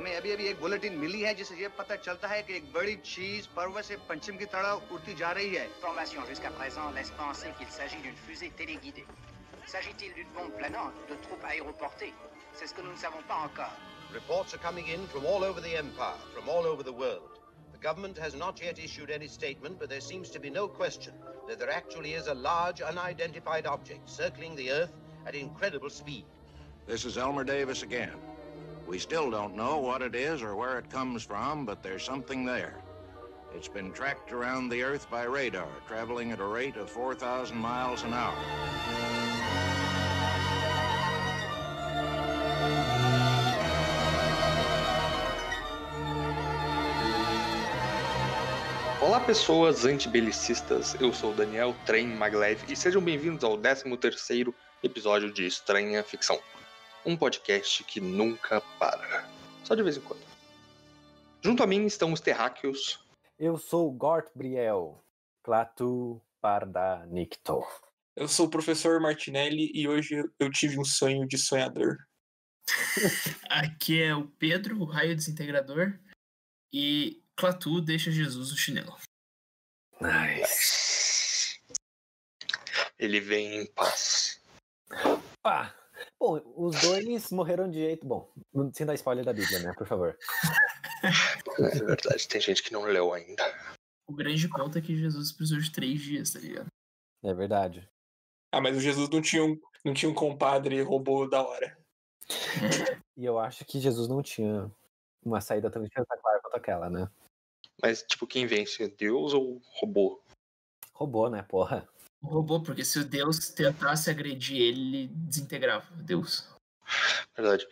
हमें अभी-अभी एक बुलेटिन मिली है जिससे ये पता चलता है कि एक बड़ी चीज पूर्व से पश्चिम की तरफ उड़ती जा रही है। Information jusqu'à présent laisse penser qu'il s'agit d'une fusée téléguidée. S'agit-il d'une bombe planante ou de troupes aéroportées? C'est ce que nous ne savons pas encore. Reports are coming in from all over the empire, from all over the world. The government has not yet issued any statement, but there seems to be no question that there actually is a large unidentified object circling the Earth at incredible speed. This is Elmer Davis again. We still don't know what it is or where it comes from, but there's something there. It's been tracked around the Earth by radar, traveling at a rate of 4,000 miles an hour. Olá pessoas antibelicistas, eu sou o Daniel Train Maglev e sejam bem-vindos ao 13º episódio de Estranha Ficção, um podcast que nunca para, só de vez em quando. Junto a mim estão os terráqueos. Eu sou Gort Briel, Clatu Parda Nicto. Eu sou o professor Martinelli e hoje eu tive um sonho de sonhador. Aqui é o Pedro, o raio desintegrador, e Clatu deixa Jesus no chinelo. Nice. Ele vem em paz. Pá. Bom, os dois morreram de jeito bom. Sem dar spoiler da Bíblia, né? Por favor. É verdade, tem gente que não leu ainda. O grande ponto é que Jesus precisou de 3 dias, tá ligado? É verdade. Ah, mas o Jesus não tinha um compadre robô da hora. E eu acho que Jesus não tinha uma saída tão espetacular quanto aquela, né? Mas, tipo, quem vence? Deus ou robô? Robô, né, porra? O robô, porque se o Deus tentasse agredir ele, ele desintegrava. Deus. Verdade.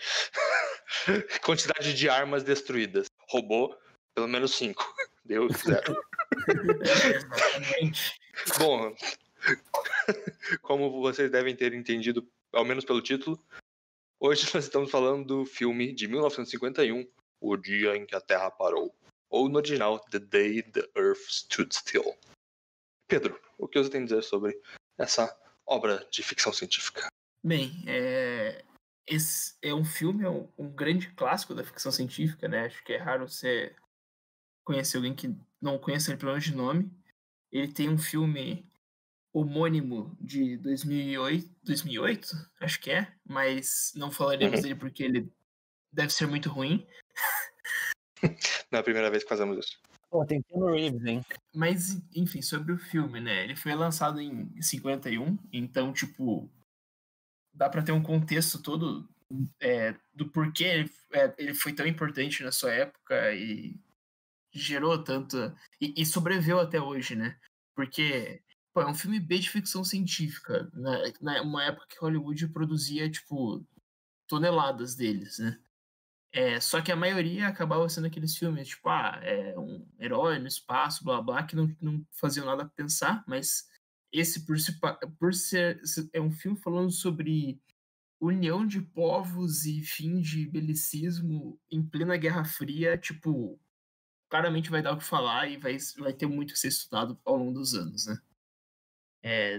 Quantidade de armas destruídas. Robô, pelo menos 5. Deus, 0. Exatamente. Bom, como vocês devem ter entendido, ao menos pelo título, hoje nós estamos falando do filme de 1951, O Dia em que a Terra Parou. Ou no original, The Day the Earth Stood Still. Pedro, o que você tem a dizer sobre essa obra de ficção científica? Bem, esse é um filme, um grande clássico da ficção científica, né? Acho que é raro você conhecer alguém que não conhece ele pelo menos de nome. Ele tem um filme homônimo de 2008, acho que é, mas não falaremos dele porque ele deve ser muito ruim. Não é a primeira vez que fazemos isso. Pô, tem Keanu Reeves, hein? Mas, enfim, sobre o filme, né? Ele foi lançado em 51, então, tipo, dá pra ter um contexto todo do porquê ele foi tão importante na sua época e gerou tanto... E sobreviveu até hoje, né? Porque, pô, é um filme bem de ficção científica, né? Uma época que Hollywood produzia, tipo, toneladas deles, né? Só que a maioria acabava sendo aqueles filmes, tipo, um herói no espaço, blá blá, que não faziam nada a pensar, mas esse, por ser é um filme falando sobre união de povos e fim de belicismo em plena Guerra Fria, tipo, claramente vai dar o que falar e vai ter muito que ser estudado ao longo dos anos, né?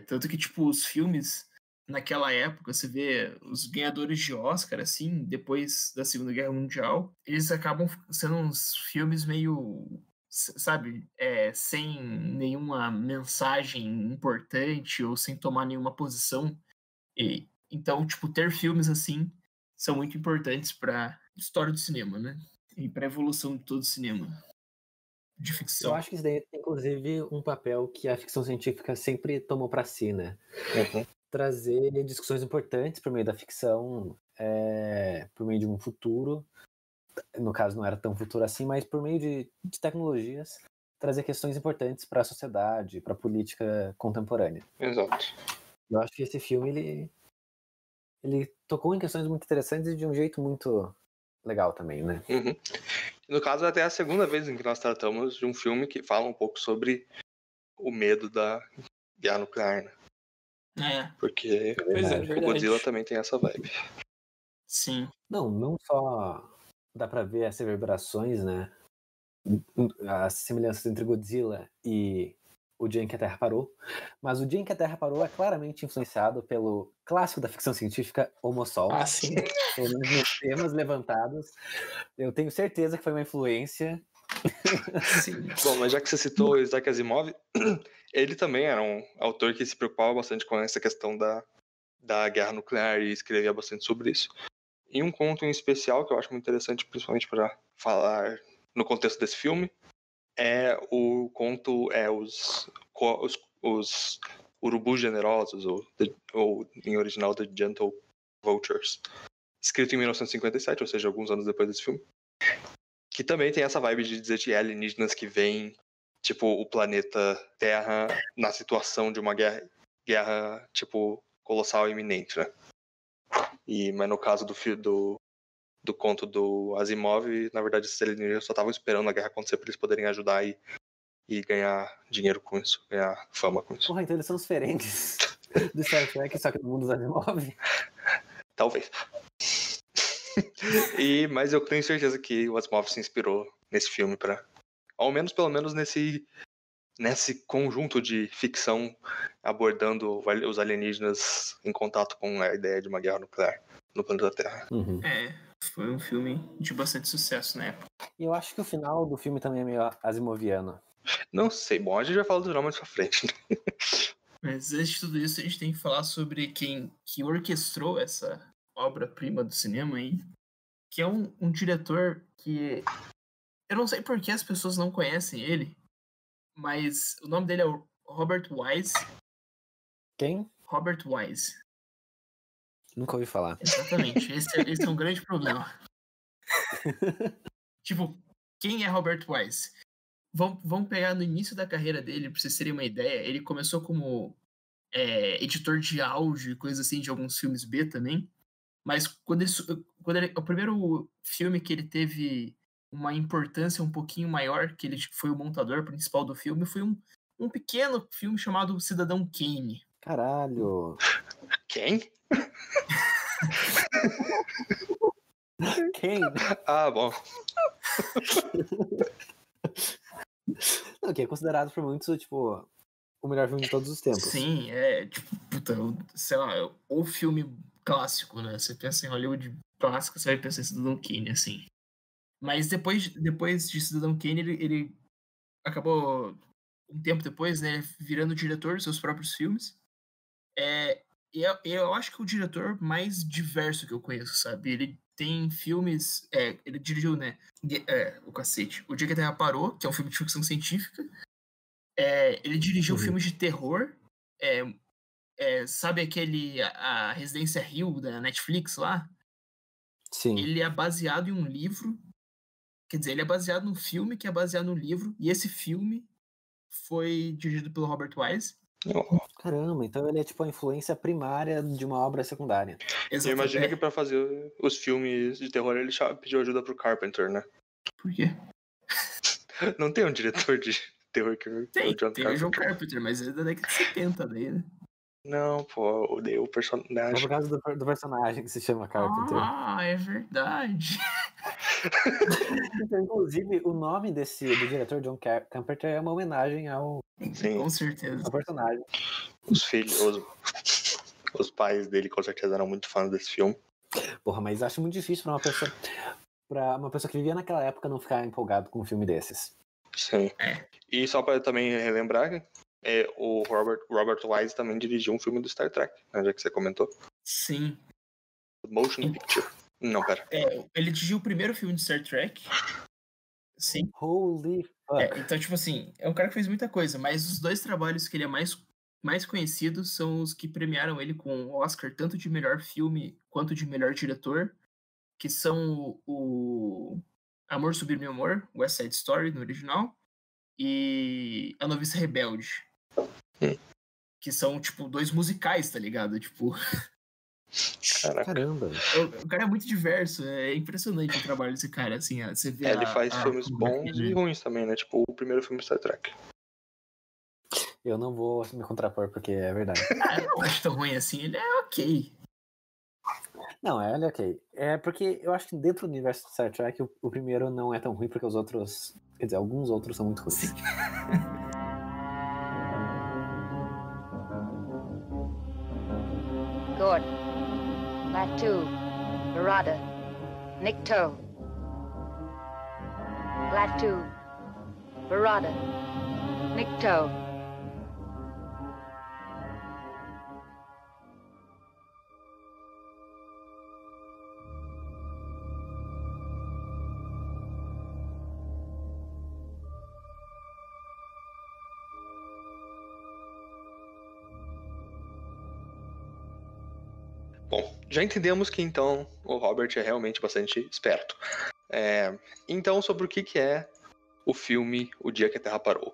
Tanto que, tipo, os filmes... Naquela época, você vê os ganhadores de Oscar, assim, depois da Segunda Guerra Mundial, eles acabam sendo uns filmes meio, sabe, sem nenhuma mensagem importante ou sem tomar nenhuma posição. Então, tipo, ter filmes assim são muito importantes para a história do cinema, né? E para a evolução de todo o cinema de ficção. Eu acho que isso daí tem, inclusive, um papel que a ficção científica sempre tomou para si, né? Trazer discussões importantes por meio da ficção, por meio de um futuro, no caso não era tão futuro assim, mas por meio de tecnologias, trazer questões importantes para a sociedade, para a política contemporânea. Exato. Eu acho que esse filme, ele tocou em questões muito interessantes e de um jeito muito legal também, né? Uhum. No caso, é até a segunda vez em que nós tratamos de um filme que fala um pouco sobre o medo da guerra nuclear, né? Porque o Godzilla também tem essa vibe. Sim. Não só dá pra ver as reverberações, né? As semelhanças entre Godzilla e O Dia em que a Terra Parou, mas O Dia em que a Terra Parou é claramente influenciado pelo clássico da ficção científica Homo Sol. Ah, sim. Pelo menos nos temas levantados. Eu tenho certeza que foi uma influência. Sim. Bom, mas já que você citou o Isaac Asimov, ele também era um autor que se preocupava bastante com essa questão da guerra nuclear e escrevia bastante sobre isso. E um conto em especial que eu acho muito interessante, principalmente para falar no contexto desse filme, é o conto os Urubus Generosos, ou em original The Gentle Vultures, escrito em 1957, ou seja, alguns anos depois desse filme, que também tem essa vibe de dizer que é alienígenas que vêm, tipo, o planeta Terra na situação de uma guerra tipo, colossal e iminente, né? Mas no caso do conto do Asimov, na verdade, esses alienígenas só estavam esperando a guerra acontecer para eles poderem ajudar e ganhar dinheiro com isso, ganhar fama com isso. Porra, então eles são os Ferengues do Star Trek, só que do mundo dos Asimov. Talvez. Mas eu tenho certeza que o Asimov se inspirou nesse filme para, pelo menos nesse conjunto de ficção abordando os alienígenas em contato com a ideia de uma guerra nuclear no planeta Terra. Uhum. Foi um filme de bastante sucesso na época. E eu acho que o final do filme também é meio asimoviano. Não sei, bom, a gente vai falar do final mais pra frente. Mas antes de tudo isso, a gente tem que falar sobre quem que orquestrou essa obra-prima do cinema aí, que é um diretor que eu não sei por que as pessoas não conhecem ele, mas o nome dele é Robert Wise. Quem? Robert Wise. Nunca ouvi falar. Exatamente, esse é um grande problema. Tipo, quem é Robert Wise? Vamos pegar no início da carreira dele, pra vocês terem uma ideia. Ele começou como editor de áudio e coisa assim de alguns filmes B também. Mas o primeiro filme que ele teve uma importância um pouquinho maior, que ele foi o montador principal do filme, foi um pequeno filme chamado Cidadão Kane. Caralho. Quem? Quem? Ah, bom. Não, que é considerado por muitos, tipo, o melhor filme de todos os tempos. Sim, tipo, puta, sei lá, o filme clássico, né? Você pensa em Hollywood clássico, você vai pensar em Cidadão Kane, assim. Mas depois de Cidadão Kane, ele acabou, um tempo depois, né, virando diretor dos seus próprios filmes. Eu acho que é o diretor mais diverso que eu conheço, sabe? Ele tem filmes... ele dirigiu, né? O cacete. O Dia que a Terra Parou, que é um filme de ficção científica. Ele dirigiu filmes de terror. Sabe a Residência Hill da Netflix lá? Sim. Ele é baseado em um livro. Quer dizer, ele é baseado num filme que é baseado no livro. E esse filme foi dirigido pelo Robert Wise. Caramba, então ele é tipo a influência primária de uma obra secundária. Exatamente. Eu imagino que pra fazer os filmes de terror ele pediu ajuda pro Carpenter, né? Por quê? Não tem um diretor de terror que Tem, o John tem o John Carpenter? Carpenter, mas é da década de 70 daí, né? Não, pô, o É personagem. por causa do personagem que se chama Carpenter. Ah, é verdade. Então, inclusive, o nome do diretor John Carpenter é uma homenagem ao Sim, Com certeza. personagem. os filhos, os pais dele com certeza eram muito fãs desse filme. Porra, mas acho muito difícil pra uma pessoa que vivia naquela época não ficar empolgado com um filme desses. Sim. E só pra também relembrar, o Robert Wise também dirigiu um filme do Star Trek, né, já que você comentou. Sim. Motion Picture. Não, pera. Ele dirigiu o primeiro filme de Star Trek. Sim. Holy fuck. Então, tipo assim, é um cara que fez muita coisa, mas os dois trabalhos que ele é mais conhecido são os que premiaram ele com o Oscar, tanto de melhor filme quanto de melhor diretor, que são o Amor Sublime Amor, West Side Story, no original, e A Noviça Rebelde. Que são, tipo, dois musicais, tá ligado? Tipo... Caraca. Caramba. O cara é muito diverso, é impressionante o trabalho desse cara, assim, você vê Ele faz filmes bons filmografia. e ruins também, né? Tipo, o primeiro filme Star Trek. Eu não vou me contrapor porque é verdade. Eu não acho tão ruim assim, ele é ok. Não, ele é ok. É porque eu acho que dentro do universo de Star Trek o primeiro não é tão ruim porque os outros... Quer dizer, alguns outros são muito ruins. Gort, Latu, Barada, Nikto, Latu, Barada, Nikto. Bom, já entendemos que então o Robert é realmente bastante esperto. Então, sobre o que é o filme O Dia que a Terra Parou?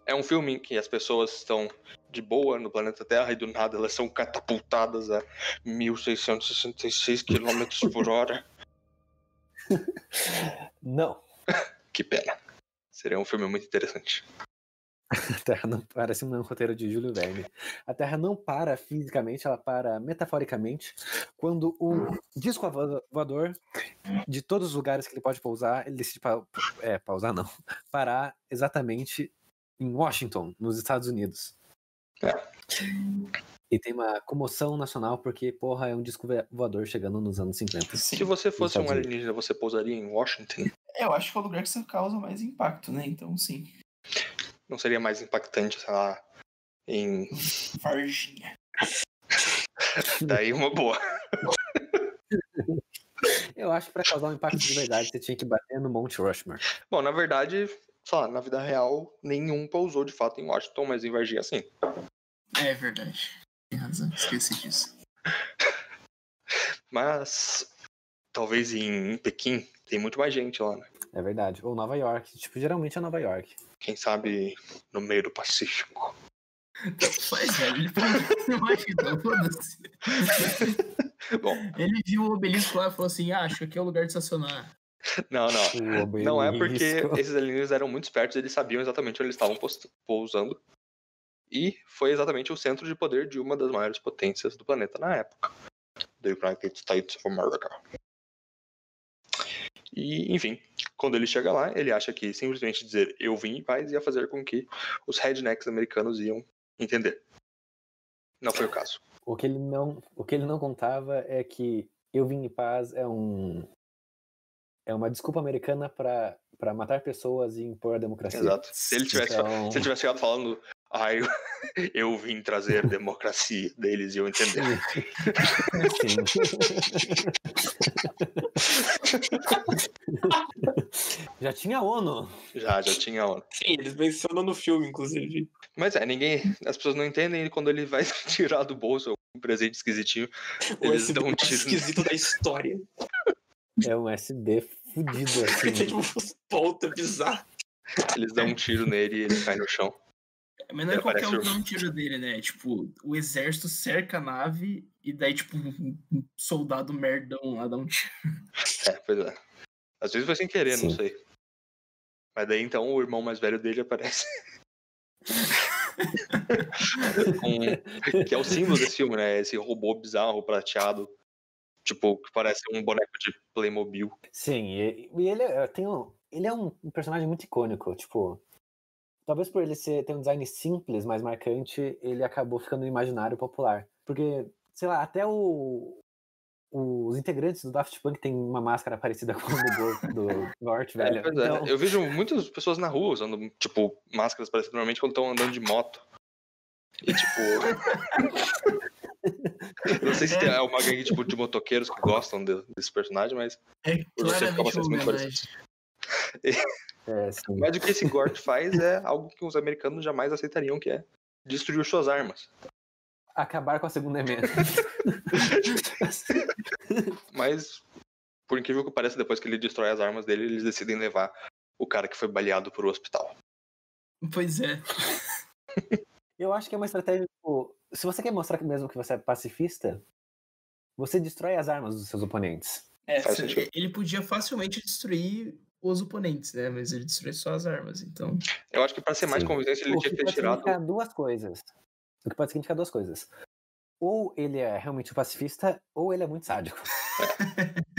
É um filme em que as pessoas estão de boa no planeta Terra e do nada elas são catapultadas a 1.666 km por hora. Não. Que pena. Seria um filme muito interessante. A Terra não parece um roteiro de Júlio Verne. A Terra não para fisicamente, ela para metaforicamente quando um disco voador, de todos os lugares que ele pode pousar, ele decide pausar não, parar exatamente em Washington, nos Estados Unidos. E tem uma comoção nacional porque, porra, é um disco voador chegando nos anos 50. Se você fosse um alienígena, você pousaria em Washington? Eu acho que é o lugar que você causa mais impacto, né? Então, sim. Não seria mais impactante, sei lá, em... Varginha. Daí uma boa. Eu acho que pra causar um impacto de verdade, você tinha que bater no Monte Rushmore. Bom, na verdade, sei lá, na vida real, nenhum pousou de fato em Washington, mas em Varginha sim. É verdade. Tem razão, esqueci disso. Mas talvez em Pequim tem muito mais gente lá, né? É verdade. Ou Nova York. Tipo, geralmente é Nova York. Quem sabe no meio do Pacífico. Faz, velho. Ele não imaginou, foda-se. Bom. Ele viu o obelisco lá e falou assim: acho que aqui é o lugar de estacionar. Não. Não é porque esses alienígenas eram muito espertos, eles sabiam exatamente onde eles estavam pousando. E foi exatamente o centro de poder de uma das maiores potências do planeta na época. The United States of America. E, enfim, quando ele chega lá, ele acha que simplesmente dizer eu vim em paz ia fazer com que os rednecks americanos iam entender. Não foi o caso. O que ele não contava é que eu vim em paz é uma desculpa americana para matar pessoas e impor a democracia. Exato. Se ele tivesse chegado falando eu vim trazer democracia deles e eu entender. Sim. Já tinha ONU. Já tinha ONU. Sim, eles mencionam no filme, inclusive. Mas as pessoas não entendem, e quando ele vai tirar do bolso um presente esquisitinho, eles dão um tiro. Esquisito da história. É um SD fudido, assim. Tem tipo ponta bizarro. Eles dão um tiro nele e ele cai no chão. Mas não é qualquer um tiro dele, né? Tipo, o exército cerca a nave e daí, tipo, um soldado merdão lá dá um tiro. Pois é. Às vezes foi sem querer, Sim. Não sei. Mas daí então o irmão mais velho dele aparece. Que é o símbolo desse filme, né? Esse robô bizarro, prateado. Tipo, que parece um boneco de Playmobil. Sim, e ele é um personagem muito icônico, tipo... Talvez por ele ter um design simples, mas marcante, ele acabou ficando no imaginário popular. Porque, sei lá, até os integrantes do Daft Punk têm uma máscara parecida com a do Gort, velho. Pois então... Eu vejo muitas pessoas na rua usando, tipo, máscaras parecidas normalmente quando estão andando de moto. E, tipo... Não sei se tem uma gangue, tipo, de motoqueiros que gostam desse personagem, mas... Claramente uma homenagem. Mas o que esse Gort faz é algo que os americanos jamais aceitariam, que é destruir suas armas. Acabar com a Segunda Emenda. Mas, por incrível que pareça, depois que ele destrói as armas dele, eles decidem levar o cara que foi baleado pro hospital. Pois é. Eu acho que é uma estratégia, tipo, se você quer mostrar mesmo que você é pacifista, você destrói as armas dos seus oponentes. Ele podia facilmente destruir os oponentes, né? Mas ele destruiu só as armas, então... Eu acho que pra ser mais convincente, ele tinha que ter tirado... O que pode significar duas coisas. Ou ele é realmente um pacifista, ou ele é muito sádico.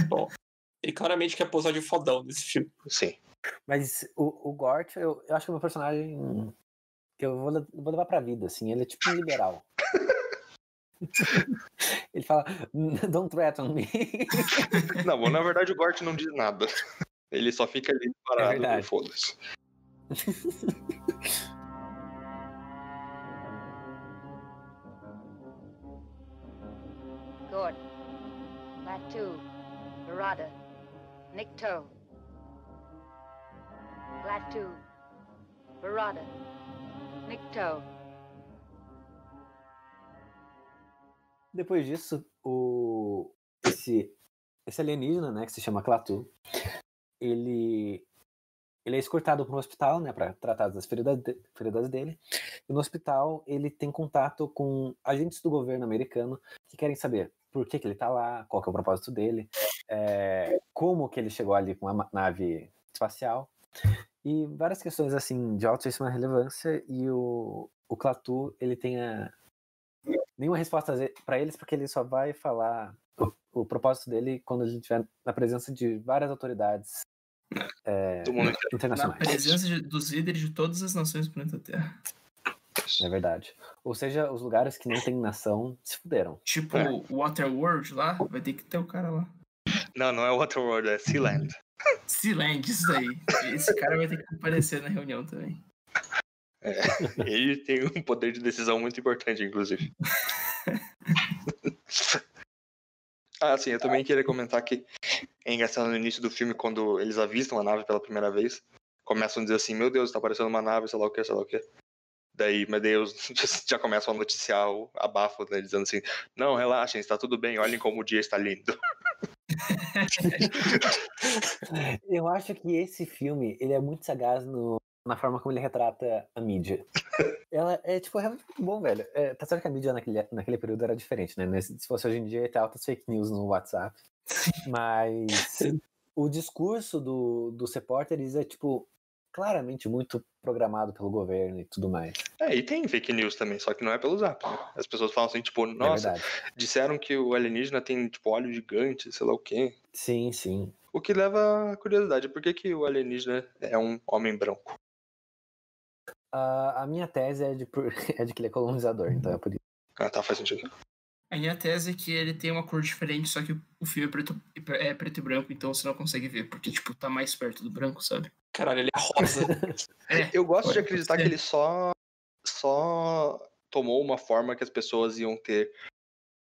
Bom, ele claramente quer posar de fodão nesse filme. Sim. Mas o Gort, eu acho que é um personagem que eu vou levar pra vida, assim. Ele é tipo um liberal. Ele fala, don't threaten me. Não, bom, na verdade o Gort não diz nada. Ele só fica ali parado e verdade. foda-se. Gordon. Latu. Barada. Nikto. Latu. Barada. Nikto. Depois disso, esse alienígena, né, que se chama Klaatu, ele é escortado para um hospital, né, para tratar das feridas dele. E no hospital ele tem contato com agentes do governo americano que querem saber por que ele está lá, qual que é o propósito dele, como que ele chegou ali com uma nave espacial e várias questões assim de altíssima relevância. E o Klaatu, ele tem nenhuma resposta para eles, porque ele só vai falar o propósito dele quando ele estiver na presença de várias autoridades Do mundo Na internacionais. presença dos líderes de todas as nações do planeta Terra. É verdade. Ou seja, os lugares que não tem nação se fuderam. Tipo, Waterworld lá, vai ter que ter o cara lá. Não é Waterworld, é Sealand. Sealand, isso daí. Esse cara vai ter que aparecer na reunião também. Ele tem um poder de decisão muito importante, inclusive. Sim, eu também queria comentar que é engraçado no início do filme, quando eles avistam a nave pela primeira vez, começam a dizer assim, meu Deus, tá aparecendo uma nave, sei lá o que, sei lá o que. Daí, meu Deus, já começam a noticiar o abafo, né, dizendo assim, não, relaxem, está tudo bem, olhem como o dia está lindo. Eu acho que esse filme, ele é muito sagaz na forma como ele retrata a mídia. Ela é, tipo, realmente muito bom, velho. Tá certo que a mídia naquele período era diferente, né? Se fosse hoje em dia, ia ter altas fake news no WhatsApp. Mas o discurso dos repórteres é, tipo, claramente muito programado pelo governo e tudo mais. E tem fake news também, só que não é pelo Zap, né? As pessoas falam assim, tipo, É nossa, verdade. disseram que o alienígena tem, tipo, olho gigante, sei lá o quê. Sim, sim. O que leva à curiosidade, por que o alienígena é um homem branco? A minha tese é de que ele é colonizador, então é por isso. Tá, faz sentido. A minha tese é que ele tem uma cor diferente, só que o filme é preto e branco, então você não consegue ver, porque, tipo, tá mais perto do branco, sabe? Caralho, ele é rosa. Eu gosto de pode acreditar ser. que ele só tomou uma forma que as pessoas iam ter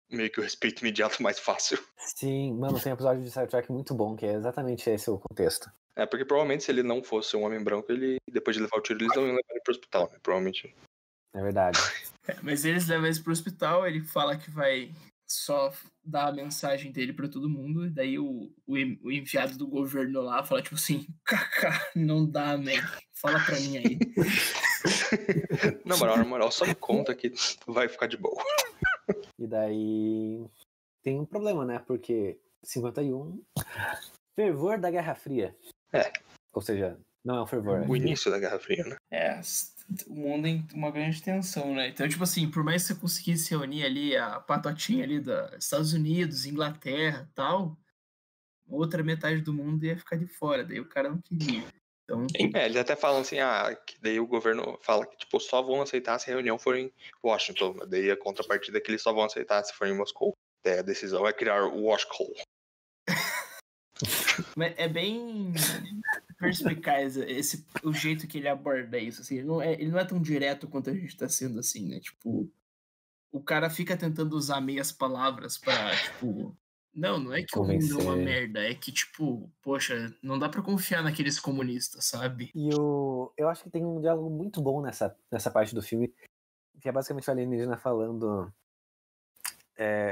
meio que o respeito imediato mais fácil. Sim, mano, tem um episódio de Star Trek muito bom, que é exatamente esse o contexto. Porque provavelmente se ele não fosse um homem branco, depois de levar o tiro, eles não iam levar ele pro hospital, né? Provavelmente. É verdade. Mas eles levam ele pro hospital, ele fala que vai só dar a mensagem dele pra todo mundo, e daí o enviado do governo lá fala, tipo assim, kaká, não dá, man. Fala pra mim aí. Na moral, só me conta que vai ficar de boa. E daí tem um problema, né? Porque 51, fervor da Guerra Fria. Ou seja, não é um fervor. O início da Guerra Fria, né? O mundo em uma grande tensão, né? Então, tipo assim, por mais que você conseguisse reunir ali a patotinha ali dos Estados Unidos, Inglaterra e tal, outra metade do mundo ia ficar de fora, daí o cara não queria. Então, Eles até falam assim, que daí o governo fala que, tipo, só vão aceitar se a reunião for em Washington. Daí a contrapartida é que eles só vão aceitar se for em Moscou. Daí a decisão é criar o Washcol. mas é bem perspicaz o jeito que ele aborda isso, assim, ele não é tão direto quanto a gente tá sendo, assim, né? Tipo, o cara fica tentando usar meias palavras pra, tipo, não é que o mundo é uma merda, é que, tipo, poxa, não dá pra confiar naqueles comunistas, sabe? E eu acho que tem um diálogo muito bom nessa parte do filme, que é basicamente o alienígena falando...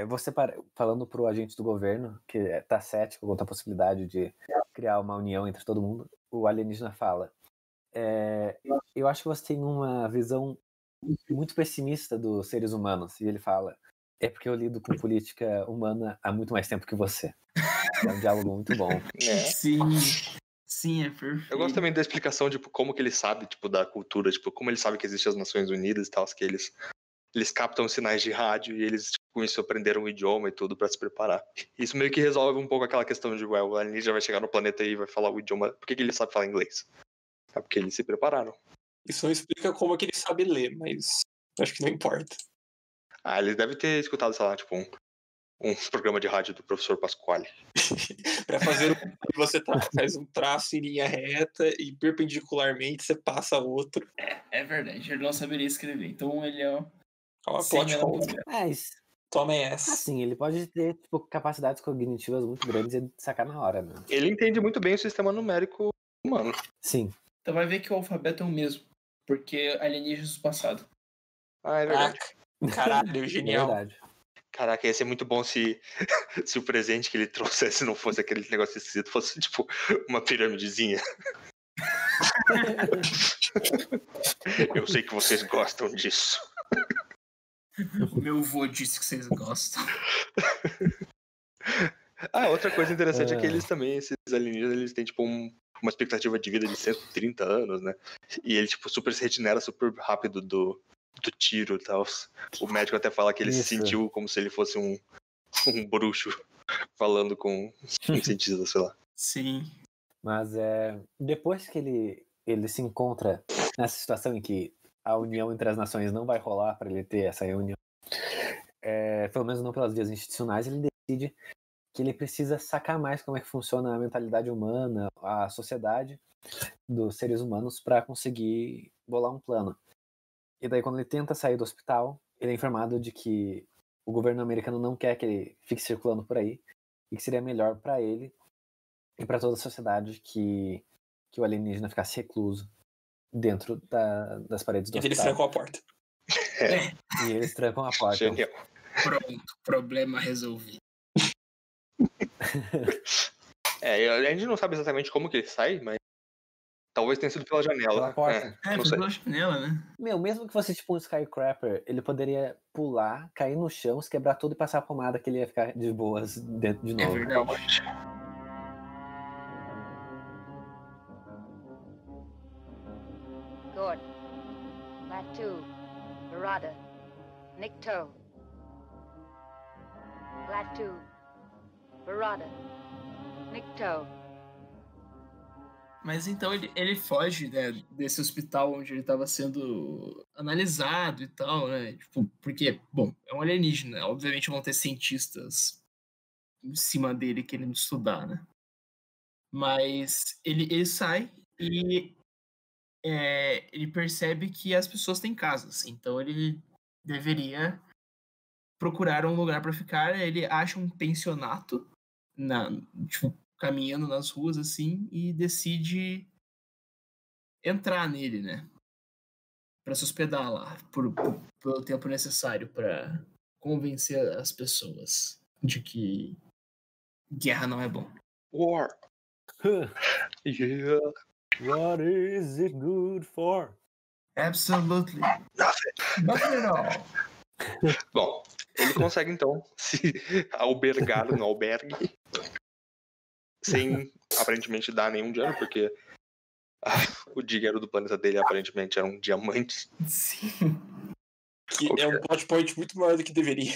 você falando pro agente do governo, que tá cético quanto à possibilidade de criar uma união entre todo mundo, o alienígena fala, eu acho que você tem uma visão muito pessimista dos seres humanos, e ele fala, é porque eu lido com política humana há muito mais tempo que você. É um diálogo muito bom. Sim, é perfeito. Eu gosto também da explicação, tipo, como que ele sabe, tipo, da cultura, tipo, como ele sabe que existem as Nações Unidas e tal, que eles captam sinais de rádio e eles, tipo, com isso, aprenderam o idioma e tudo pra se preparar. Isso meio que resolve um pouco aquela questão de, o alienígena vai chegar no planeta e vai falar o idioma. Por que ele sabe falar inglês? É porque eles se prepararam. Isso não explica como é que ele sabe ler, mas acho que não importa. Ah, eles devem ter escutado, sei lá, tipo, um programa de rádio do professor Pasquale. Pra fazer você faz um traço em linha reta e perpendicularmente você passa outro. É verdade, ele não saberia escrever. Então ele é Ó, sem plot menor hole. problema. Mas, Tomem essa. assim, ele pode ter, tipo, capacidades cognitivas muito grandes e sacar na hora, né? Ele entende muito bem o sistema numérico humano. Sim. Então vai ver que o alfabeto é o mesmo. Porque alienígenas do passado. Ah, é verdade. Caralho, É genial. verdade. Caraca, ia ser muito bom se o presente que ele trouxesse não fosse aquele negócio esquisito, fosse tipo uma piramidezinha. Eu sei que vocês gostam disso. O meu avô disse que vocês gostam. Ah, outra coisa interessante é que eles também, esses alienígenas, eles têm tipo uma expectativa de vida de 130 anos, né? E ele tipo super se regenera super rápido do tiro e tal. O médico até fala que ele se Isso. sentiu como se ele fosse um bruxo falando com um cientista, sei lá. Sim. Mas depois que ele se encontra nessa situação em que a união entre as nações não vai rolar para ele ter essa reunião, pelo menos não pelas vias institucionais, ele decide que ele precisa sacar mais como é que funciona a mentalidade humana, a sociedade dos seres humanos para conseguir bolar um plano. E daí quando ele tenta sair do hospital, ele é informado de que o governo americano não quer que ele fique circulando por aí e que seria melhor para ele e para toda a sociedade que o alienígena ficasse recluso dentro das paredes do E eles hospital. trancam a porta. E eles trancam a porta. Genial. Pronto, problema resolvido. A gente não sabe exatamente como que ele sai, mas talvez tenha sido pela janela. Pela porta. Não foi sei. pela janela, né? Meu, mesmo que fosse tipo um Skycrapper, ele poderia pular, cair no chão, se quebrar tudo e passar a pomada que ele ia ficar de boas dentro de É novo. verdade. Gordon. Latu. Barada. Nikto. Latu. Barada. Nikto. Mas então ele foge, né, desse hospital onde ele estava sendo analisado e tal, né? Tipo, porque, bom, é um alienígena. Obviamente vão ter cientistas em cima dele querendo estudar, né? Mas ele sai e ele percebe que as pessoas têm casas. Então ele deveria procurar um lugar para ficar. Ele acha um pensionato tipo, caminhando nas ruas assim e decide entrar nele, né? Para se hospedar lá pelo tempo necessário para convencer as pessoas de que guerra não é bom. War. Yeah. What is it good for? Absolutely. Nothing at all. Bom, ele consegue então se albergar no albergue sem aparentemente dar nenhum dinheiro, porque o dinheiro do planeta dele aparentemente eram diamantes. Sim. Que é um plot point muito maior do que deveria.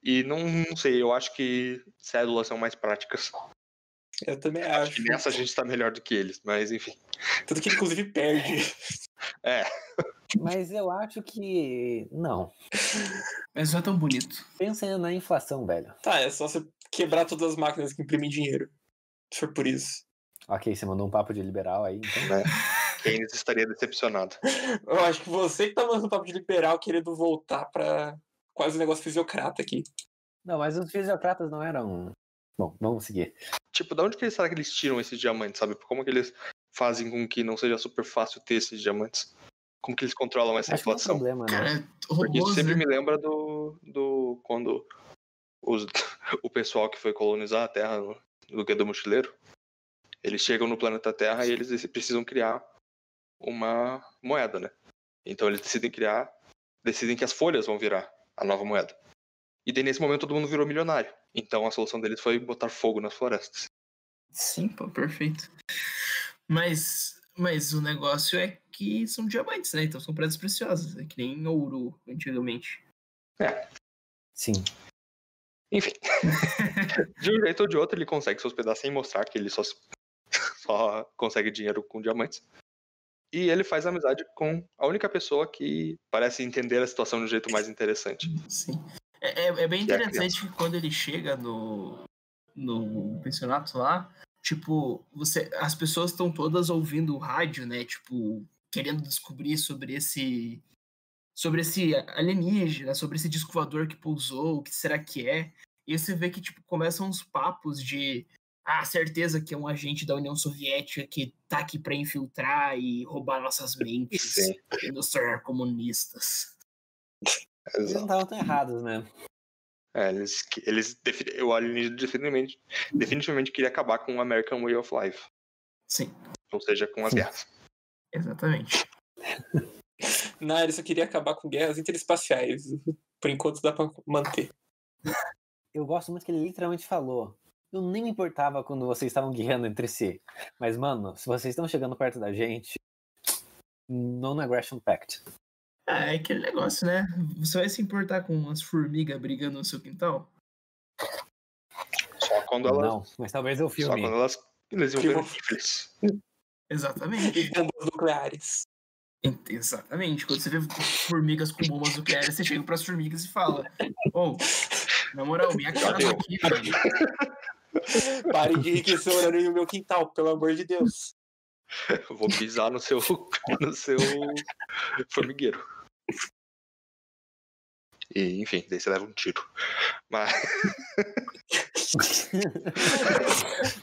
E não sei, eu acho que cédulas são mais práticas. Eu também Acho acho. que nessa a gente tá melhor do que eles, mas enfim. Tanto que ele, inclusive, perde. Mas eu acho que não. Mas não é tão bonito. Pensa na inflação, velho. Tá, é só você quebrar todas as máquinas que imprimem dinheiro. Se for por isso. Ok, você mandou um papo de liberal aí, então. Keynes estaria decepcionado. Eu acho que você que tá mandando papo de liberal querendo voltar pra quase um negócio fisiocrata aqui. Não, mas os fisiocratas não eram... Bom, vamos seguir. Tipo, de onde que será que eles tiram esses diamantes, sabe? Como que eles fazem com que não seja super fácil ter esses diamantes? Como que eles controlam essa Acho que não é inflação? problema, né? Cara, Porque isso robôs, sempre né? me lembra do quando o pessoal que foi colonizar a Terra no Guia do Mochileiro, eles chegam no planeta Terra e eles precisam criar uma moeda, né? Então eles decidem que as folhas vão virar a nova moeda. E daí nesse momento todo mundo virou milionário. Então a solução deles foi botar fogo nas florestas. Sim, pô, perfeito. Mas o negócio é que são diamantes, né? Então são pedras preciosas. É que nem ouro antigamente. Sim. Enfim. De um jeito ou de outro ele consegue se hospedar sem mostrar que ele só consegue dinheiro com diamantes. E ele faz amizade com a única pessoa que parece entender a situação de um jeito mais interessante. Sim. É bem Que é a interessante que quando ele chega no pensionato lá, tipo, as pessoas estão todas ouvindo o rádio, né? Tipo, querendo descobrir sobre esse alienígena, sobre esse disco voador que pousou, o que será que é. E você vê que, tipo, começam uns papos de certeza que é um agente da União Soviética que tá aqui para infiltrar e roubar nossas mentes e nos tornar comunistas. Eles não estavam tão errados, né? O alienígena definitivamente queria acabar com o American Way of Life. Sim. Ou seja, com as guerras. Exatamente. Não, ele só queria acabar com guerras interespaciais. Por enquanto dá pra manter. Eu gosto muito que ele literalmente falou: eu nem me importava quando vocês estavam guerreando entre si. Mas, mano, se vocês estão chegando perto da gente, Non-Aggression Pact. É aquele negócio, né? Você vai se importar com umas formigas brigando no seu quintal? Só quando elas... Não, mas talvez eu filme. Só quando eles iam ver rifles. Exatamente. E bombas nucleares. Exatamente. Quando você vê formigas com bombas nucleares, você chega pras formigas e fala: na moral, minha casa aqui, velho. Parem de enriquecer o horário no meu quintal, pelo amor de Deus. Eu vou pisar no seu formigueiro. E, enfim, daí você leva um tiro. Mas...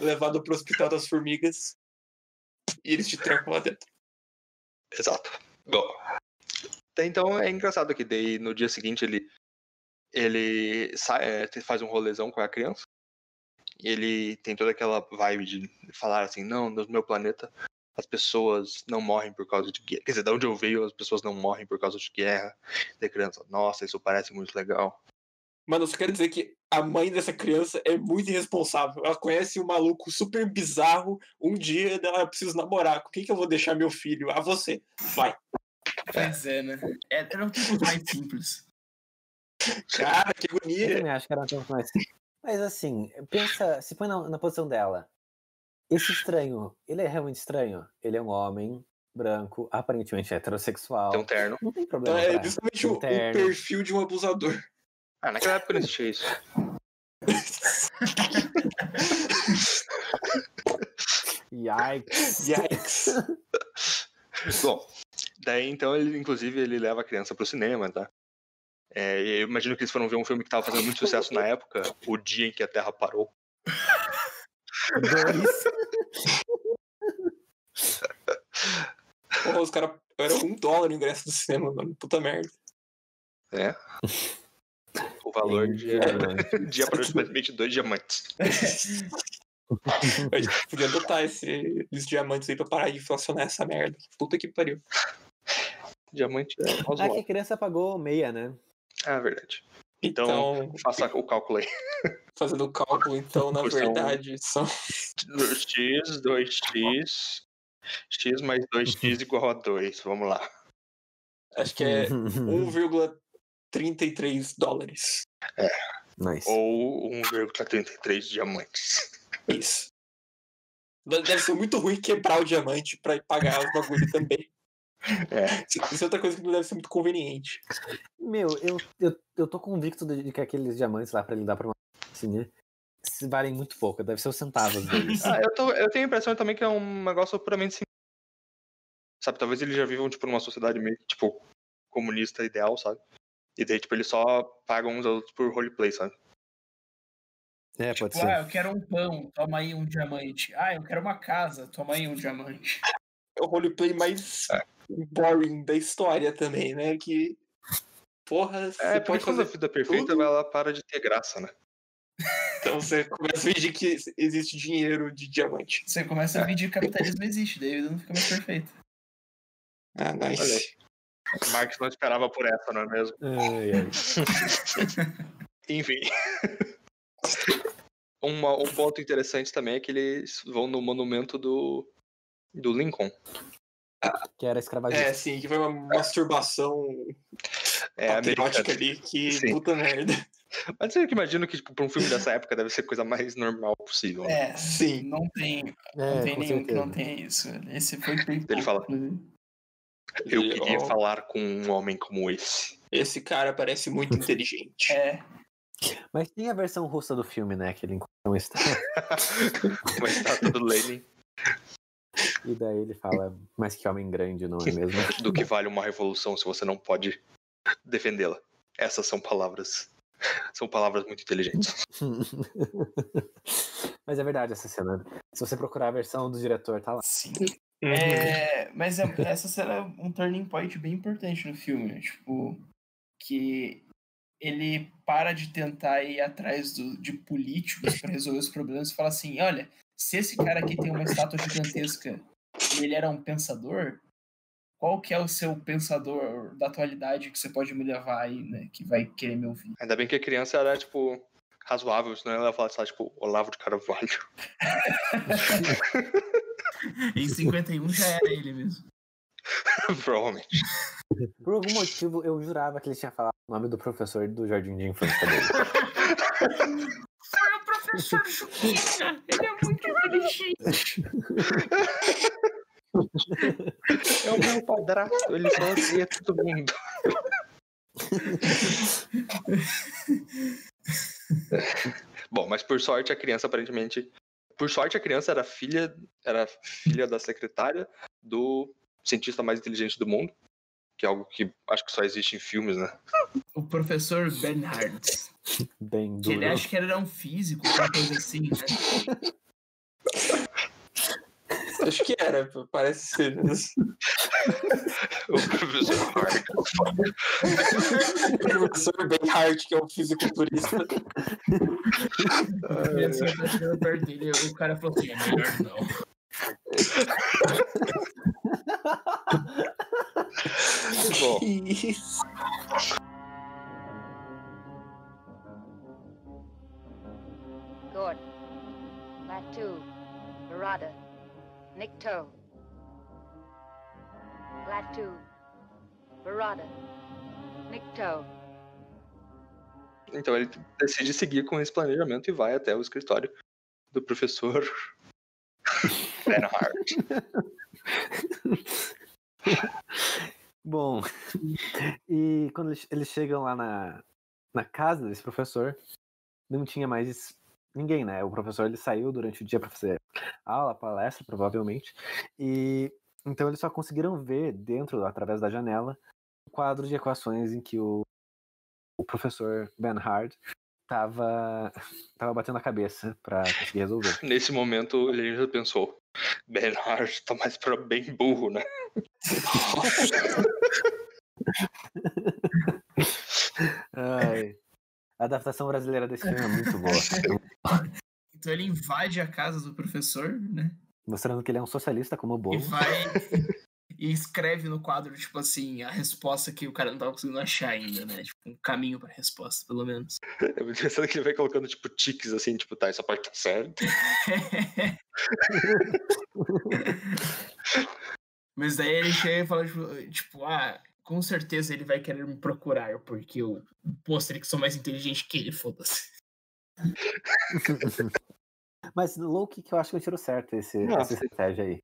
Levado pro hospital das formigas e eles te trancam lá dentro. Exato. Bom, então é engraçado que daí no dia seguinte ele faz um rolezão com a criança. E ele tem toda aquela vibe de falar assim: não, no meu planeta as pessoas não morrem por causa de guerra. Quer dizer, de onde eu veio, as pessoas não morrem por causa de guerra. Da criança, nossa, isso parece muito legal. Mano, eu só quero dizer que a mãe dessa criança é muito irresponsável. Ela conhece um maluco super bizarro. Um dia ela precisa namorar. Com quem que eu vou deixar meu filho? A você. Vai. Pois é, né? Era um tempo mais simples. Cara, que Eu agonia. também acho que era um tempo mais. Mas assim, pensa, se põe na posição dela. Esse estranho, ele é realmente estranho? Ele é um homem branco, aparentemente heterossexual. Tem um terno. Não tem problema. Então é pra justamente o terno. perfil de um abusador. Naquela época não existia isso. Yikes. Yikes. Bom, daí então ele leva a criança pro cinema, tá? Eu imagino que eles foram ver um filme que tava fazendo muito sucesso na época, O Dia em que a Terra Parou. 2. Porra, os caras... Era $1 o ingresso do cinema, mano. Puta merda. É. O valor de aproximadamente 2 diamantes. A gente podia adotar esses diamantes aí pra parar de inflacionar essa merda. Puta que pariu. Diamante é Ah, que razoável. a criança pagou meia, né? É verdade. Então, faça o cálculo aí. Fazendo o cálculo, então, na verdade, são... X, 2x, x mais 2x igual a 2. Vamos lá. Acho que é $1,33. É. Nice. Ou 1,33 diamantes. Isso. Deve ser muito ruim quebrar o diamante pra pagar os bagulho também. Isso é outra coisa que não deve ser muito conveniente. Meu, eu tô convicto de que aqueles diamantes lá pra ele dar pra uma assim, né, valem muito pouco. Deve ser os centavos deles. Eu tenho a impressão também que é um negócio puramente simples. Sabe, talvez eles já vivam, tipo, numa sociedade meio, tipo, comunista ideal, sabe? E daí, tipo, eles só pagam uns aos outros por roleplay, sabe? É, Tipo, pode ser. eu quero um pão, toma aí um diamante. Eu quero uma casa, toma aí um diamante. É o roleplay mais boring da história também, né? Que, porra, você pode quando fazer a vida perfeita, tudo. ela para de ter graça, né? Então você começa a fingir que existe dinheiro de diamante. Você começa a pedir que capitalismo existe, daí não fica mais perfeito. Ah, nice. Olha aí. Marx não esperava por essa, não é mesmo? Enfim. Um ponto interessante também é que eles vão no monumento do Lincoln. Que era escravagista. É, sim, que foi uma masturbação patriótica ali, que Sim. puta merda. Mas eu que imagino que, tipo, pra um filme dessa época deve ser a coisa mais normal possível. Né? Sim. Não tem com nenhum que certeza. não tenha isso. Esse foi bem Ele fala, Eu queria Ó, falar com um homem como esse. Esse cara parece muito inteligente. É. Mas tem a versão russa do filme, né? Que ele encontra um estátua. Uma estátua do Lenin. E daí ele fala, mas que homem grande, não é mesmo? Do que vale uma revolução se você não pode defendê-la. Essas são palavras. São palavras muito inteligentes. Mas é verdade essa cena. Se você procurar a versão do diretor, tá lá. Sim. Mas essa cena é um turning point bem importante no filme, né? Tipo, que ele para de tentar ir atrás de políticos para resolver os problemas e fala assim, olha, se esse cara aqui tem uma estátua gigantesca e ele era um pensador, qual que é o seu pensador da atualidade que você pode me levar aí, né? Que vai querer me ouvir. Ainda bem que a criança era, tipo, razoável, senão ela ia falar, sabe, tipo, Olavo de Carvalho. Em 51 já era ele mesmo. Provavelmente. Por algum motivo, eu jurava que ele tinha falado o nome do professor do jardim de infância dele. Foi o professor Juquinha! Ele é muito inteligente! É o meu padrasto, ele só odeia todo mundo. Bom, mas por sorte a criança aparentemente... Por sorte a criança era filha da secretária do cientista mais inteligente do mundo. Que é algo que acho que só existe em filmes, né? O professor Bernhard. Bem Que duro. ele acha que ele era um físico, uma coisa assim, né? Acho que era, parece ser. O professor Hart. O professor Bernhard, que é um fisiculturista. A criança tá chegando perto dele, o cara falou assim, é melhor não. Bom, Isso. Gordon. Latu. Barada. Nikto. Latu. Barada. Nikto. então ele decide seguir com esse planejamento e vai até o escritório do professor Bernhard. Bom, e quando eles chegam lá na casa desse professor, não tinha mais ninguém, né? O professor ele saiu durante o dia para fazer aula, palestra, provavelmente, e então eles só conseguiram ver dentro, através da janela, um quadro de equações em que o professor Bernhard tava batendo a cabeça para conseguir resolver. Nesse momento ele já pensou, Bernhard tá mais pra bem burro, né? Ai, a adaptação brasileira desse filme é muito boa, Então ele invade a casa do professor, né? mostrando que ele é um socialista como o E Bolo. vai e escreve no quadro, tipo assim, a resposta que o cara não tava conseguindo achar ainda, né? Tipo, um caminho pra resposta, pelo menos. Eu tô pensando que ele vai colocando, tipo, tiques assim, tipo, tá, essa parte tá certa. Mas daí ele chega e fala, tipo, com certeza ele vai querer me procurar, porque eu mostrei que sou mais inteligente que ele, foda-se. Mas Loki que eu acho que eu tiro certo essa estratégia aí.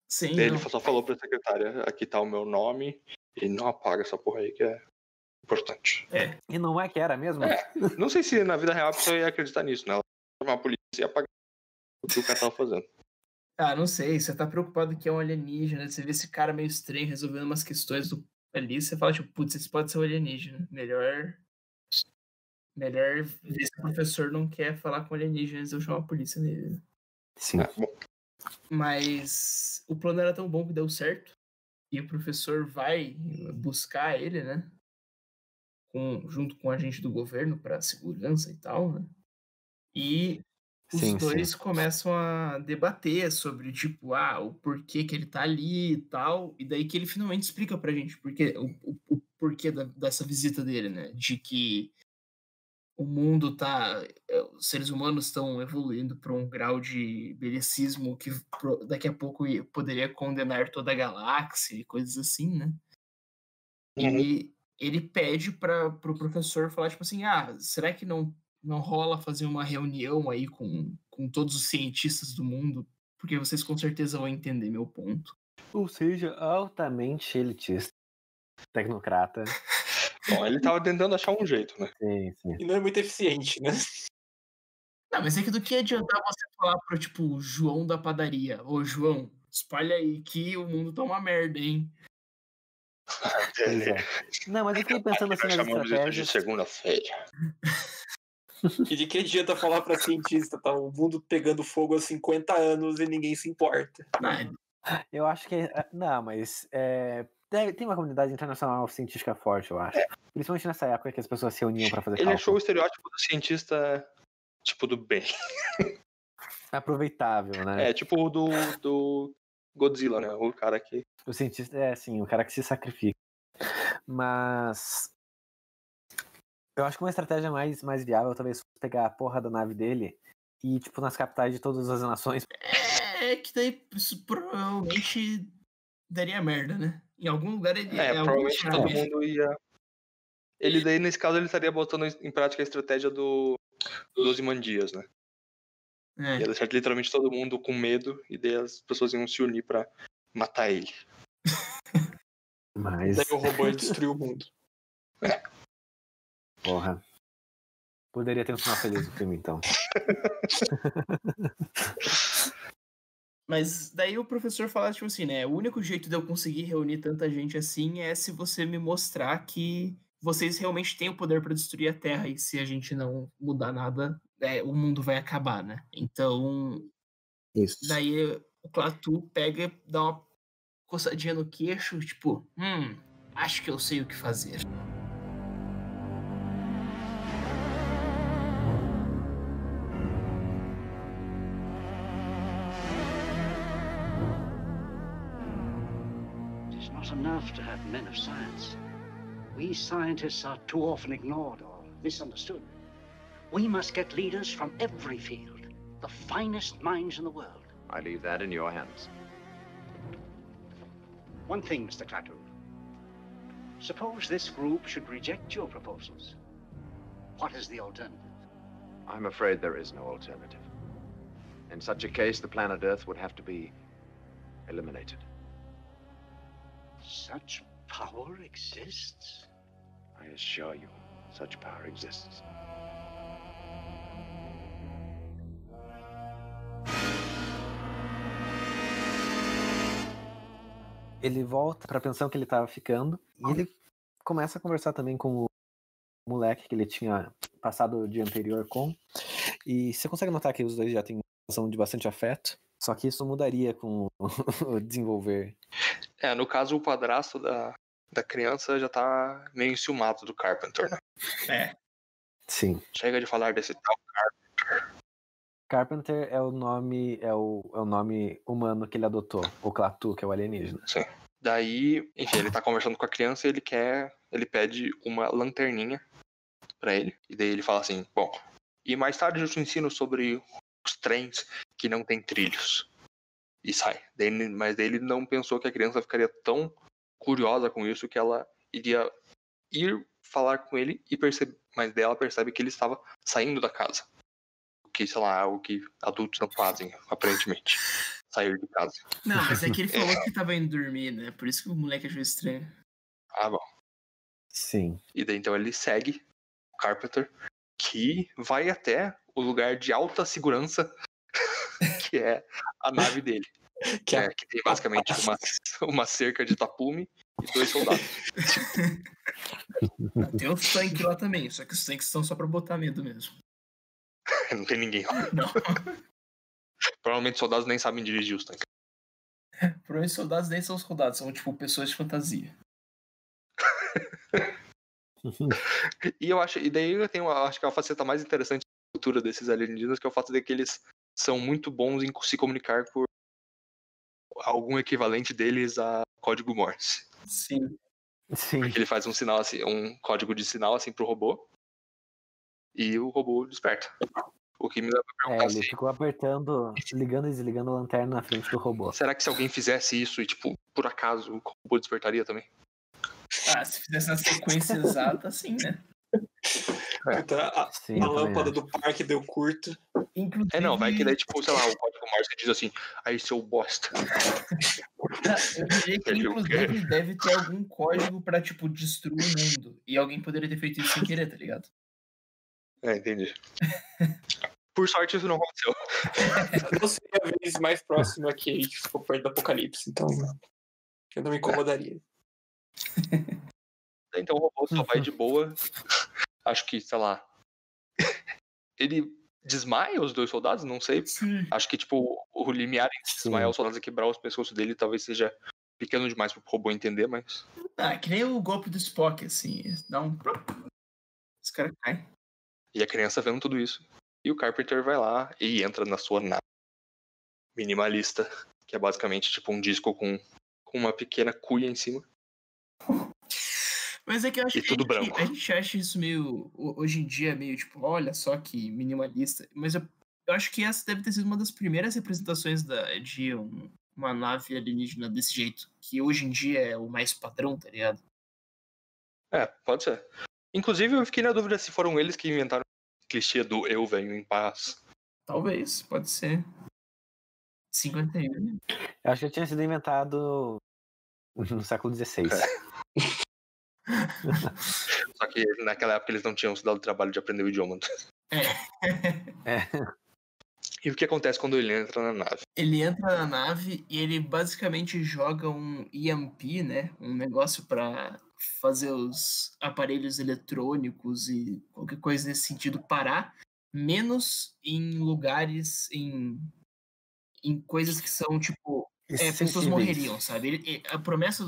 Sim, Daí não. ele só falou pra secretária, aqui tá o meu nome, e não apaga essa porra aí que é importante. E não é que era mesmo? Não sei se na vida real a pessoa ia acreditar nisso, né? Ela ia chamar a polícia e apagar o que o cara tava fazendo. Não sei, você tá preocupado que é um alienígena, você vê esse cara meio estranho resolvendo umas questões ali, você fala, tipo, putz, esse pode ser um alienígena. Melhor ver se o professor não quer falar com alienígenas, eu chamo a polícia nele. Sim. Bom, Mas o plano era tão bom que deu certo. E o professor vai buscar ele, né? Junto com o agente do governo para segurança e tal, né? E os dois começam a debater sobre, tipo, o porquê que ele tá ali e tal. E daí que ele finalmente explica pra gente o porquê dessa visita dele, né? De que o mundo os seres humanos estão evoluindo para um grau de belicismo que daqui a pouco poderia condenar toda a galáxia e coisas assim, né? E ele pede para o professor falar, tipo assim, será que não rola fazer uma reunião aí com todos os cientistas do mundo? Porque vocês com certeza vão entender meu ponto. Ou seja, altamente elitista. Tecnocrata. Bom, ele tava tentando achar um jeito, né? Sim, sim. E não é muito eficiente, né? Não, mas é que do que adiantar você falar pro, tipo, João da padaria? Ô, João, espalha aí que o mundo tá uma merda, hein? Pois é. Não, mas eu fiquei pensando assim Nós nas chamamos isso de estratégias. segunda-feira. E de que adianta falar pra cientista, tá o mundo pegando fogo há 50 anos e ninguém se importa. Não, Eu acho que. Não, mas. Tem uma comunidade internacional científica forte, eu acho. Principalmente nessa época que as pessoas se reuniam pra fazer Ele cálculo. achou o estereótipo do cientista, tipo, do bem. Aproveitável, né? É, tipo o do Godzilla, né? O cara que... O cientista é assim, o cara que se sacrifica. Mas eu acho que uma estratégia mais viável talvez fosse pegar a porra da nave dele e, tipo, nas capitais de todas as nações. é que daí isso provavelmente daria merda, né? Em algum lugar ele... provavelmente todo alguns- mundo ia... Ele daí, nesse caso, ele estaria botando em prática a estratégia do Ozymandias, né? É. Ia deixar literalmente todo mundo com medo e daí as pessoas iam se unir pra matar ele. Mas, Daí o robô ia destruir o mundo. porra. Poderia ter um final feliz no filme, então. Mas daí o professor fala, tipo assim, né? O único jeito de eu conseguir reunir tanta gente assim é se você me mostrar que vocês realmente têm o poder para destruir a Terra. E se a gente não mudar nada, o mundo vai acabar, né? Então, Isso. daí o Klaatu pega, dá uma coçadinha no queixo, tipo, acho que eu sei o que fazer. It is not enough to have men of science. We scientists are too often ignored or misunderstood. We must get leaders from every field, the finest minds in the world. I leave that in your hands. One thing, Mr. Klaatu. Suppose this group should reject your proposals. What is the alternative? I'm afraid there is no alternative. In such a case, the planet Earth would have to be eliminated. Such power exists? I assure you, such power exists. Ele volta pra pensão que ele tava ficando e ele começa a conversar também com o moleque que ele tinha passado o dia anterior com. E você consegue notar que os dois já têm uma relação de bastante afeto. Só que isso mudaria com o desenvolver. No caso, o padrasto da criança já tá meio enciumado do Carpenter, né? É. Sim. Chega de falar desse tal Carpenter. Carpenter é o nome humano que ele adotou. O Klaatu, que é o alienígena. Sim. Daí, enfim, ele tá conversando com a criança e ele pede uma lanterninha pra ele. E daí ele fala assim, bom, e mais tarde eu te ensino sobre os trens que não tem trilhos. E sai. Mas daí ele não pensou que a criança ficaria tão curiosa com isso que ela iria ir falar com ele mas daí ela percebe que ele estava saindo da casa. Que, sei lá, algo que adultos não fazem, aparentemente. Sair de casa. Não, mas é que ele falou que tava indo dormir, né? Por isso que o moleque achou estranho. Ah, bom. Sim. E daí então ele segue o Carpenter, que vai até o lugar de alta segurança, que é a nave dele. Que tem basicamente uma cerca de tapume e 2 soldados. Tem outros tanques lá também, só que os tanques são só pra botar medo mesmo. Não tem ninguém lá. Não. Provavelmente soldados nem sabem dirigir os tanques. Provavelmente soldados nem são soldados, são tipo pessoas de fantasia. E daí eu tenho, acho que a faceta mais interessante da cultura desses alienígenas, que é o fato de que eles são muito bons em se comunicar por algum equivalente deles a código Morse. Sim. Porque ele faz um sinal assim, um código de sinal assim pro robô e o robô desperta. O que me leva a perguntar ele ficou apertando, ligando e desligando a lanterna na frente do robô. Será que se alguém fizesse isso e, tipo, por acaso, o robô despertaria também? Se fizesse na sequência exata, sim, né? Então, a lâmpada do parque deu curto. Inclusive... Não, vai que daí, tipo, sei lá, o código Morse diz assim, aí seu bosta. Eu diria que, inclusive, deve ter algum código pra, tipo, destruir o mundo. E alguém poderia ter feito isso sem querer, tá ligado? Entendi. Por sorte, isso não aconteceu. Não seria a vez mais próxima que a gente ficou perto do apocalipse, então eu não me incomodaria. Então o robô só vai de boa. Acho que, sei lá. Ele desmaia os 2 soldados? Não sei. Sim. Acho que, tipo, o limiar entre desmaiar os soldados e quebrar os pescoços dele talvez seja pequeno demais pro robô entender, mas. Que nem o golpe do Spock, assim. Dá um. Os caras caem. E a criança vendo tudo isso. E o Carpenter vai lá e entra na sua nave minimalista, que é basicamente tipo um disco com uma pequena cuia em cima. Mas é que eu acho E tudo branco. A gente acha isso meio. Hoje em dia, meio tipo, olha só que minimalista. Mas eu acho que essa deve ter sido uma das primeiras representações de uma nave alienígena desse jeito. Que hoje em dia é o mais padrão, tá ligado? Pode ser. Inclusive, eu fiquei na dúvida se foram eles que inventaram o clichê do eu venho em paz. Talvez, pode ser. 51. Eu acho que tinha sido inventado no século XVI. Só que naquela época eles não tinham se dado o trabalho de aprender o idioma. E o que acontece quando ele entra na nave? Ele entra na nave e ele basicamente joga um EMP, né? Um negócio pra fazer os aparelhos eletrônicos e qualquer coisa nesse sentido parar, menos em lugares, em coisas que são, tipo, pessoas morreriam, sabe? A promessa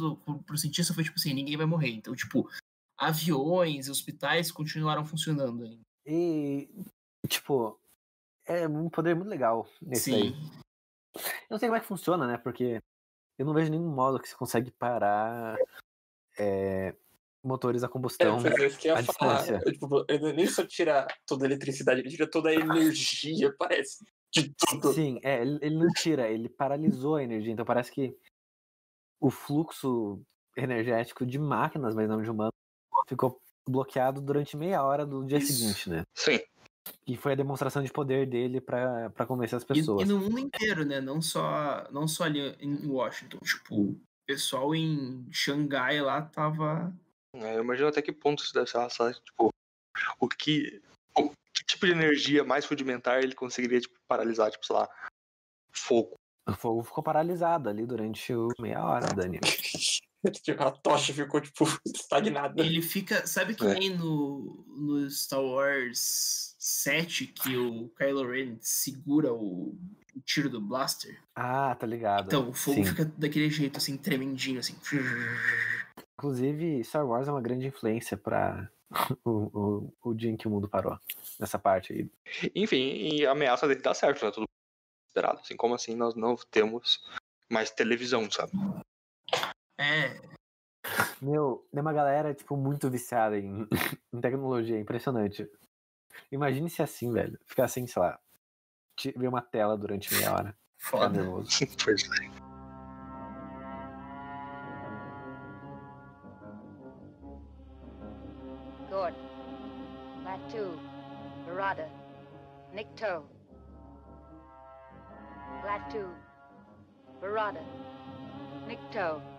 pro cientista foi, tipo assim, ninguém vai morrer. Então, tipo, aviões, hospitais continuaram funcionando ainda. E, tipo, é um poder muito legal nesse Sim. aí. Eu não sei como é que funciona, né? Porque eu não vejo nenhum modo que se consegue parar motores a combustão Isso que eu à ia falar. distância. Tipo, ele nem só tira toda a eletricidade, ele tira toda a energia, parece. De tudo. Sim, ele não tira, ele paralisou a energia. Então parece que o fluxo energético de máquinas, mas não de humanos, ficou bloqueado durante meia hora do dia seguinte, né? Sim. E foi a demonstração de poder dele pra convencer as pessoas. E no mundo inteiro, né? Não só ali em Washington. Tipo, o pessoal em Xangai lá tava... Eu imagino até que ponto isso deve ser relacionado. Tipo, que tipo de energia mais rudimentar ele conseguiria, tipo, paralisar, tipo, sei lá, fogo. O fogo ficou paralisado ali durante meia hora, Daniel. A tocha ficou, tipo, estagnada. Ele fica... Sabe que nem no Star Wars 7 que o Kylo Ren segura o tiro do blaster? Ah, tá ligado. Então, o fogo Sim. fica daquele jeito, assim, tremendinho, assim. Inclusive, Star Wars é uma grande influência pra o dia em que o mundo parou. Nessa parte aí. Enfim, e a ameaça dele dá certo, né? Tudo esperado. Assim como assim nós não temos mais televisão, sabe? Meu, tem uma galera, tipo, muito viciada em tecnologia, é impressionante. Imagine se assim, velho. Ficar assim, sei lá, ver uma tela durante meia hora. Ficar nervoso. Pois é. Good. Latu. Barada. Nikto. Latu. Barada. Nikto.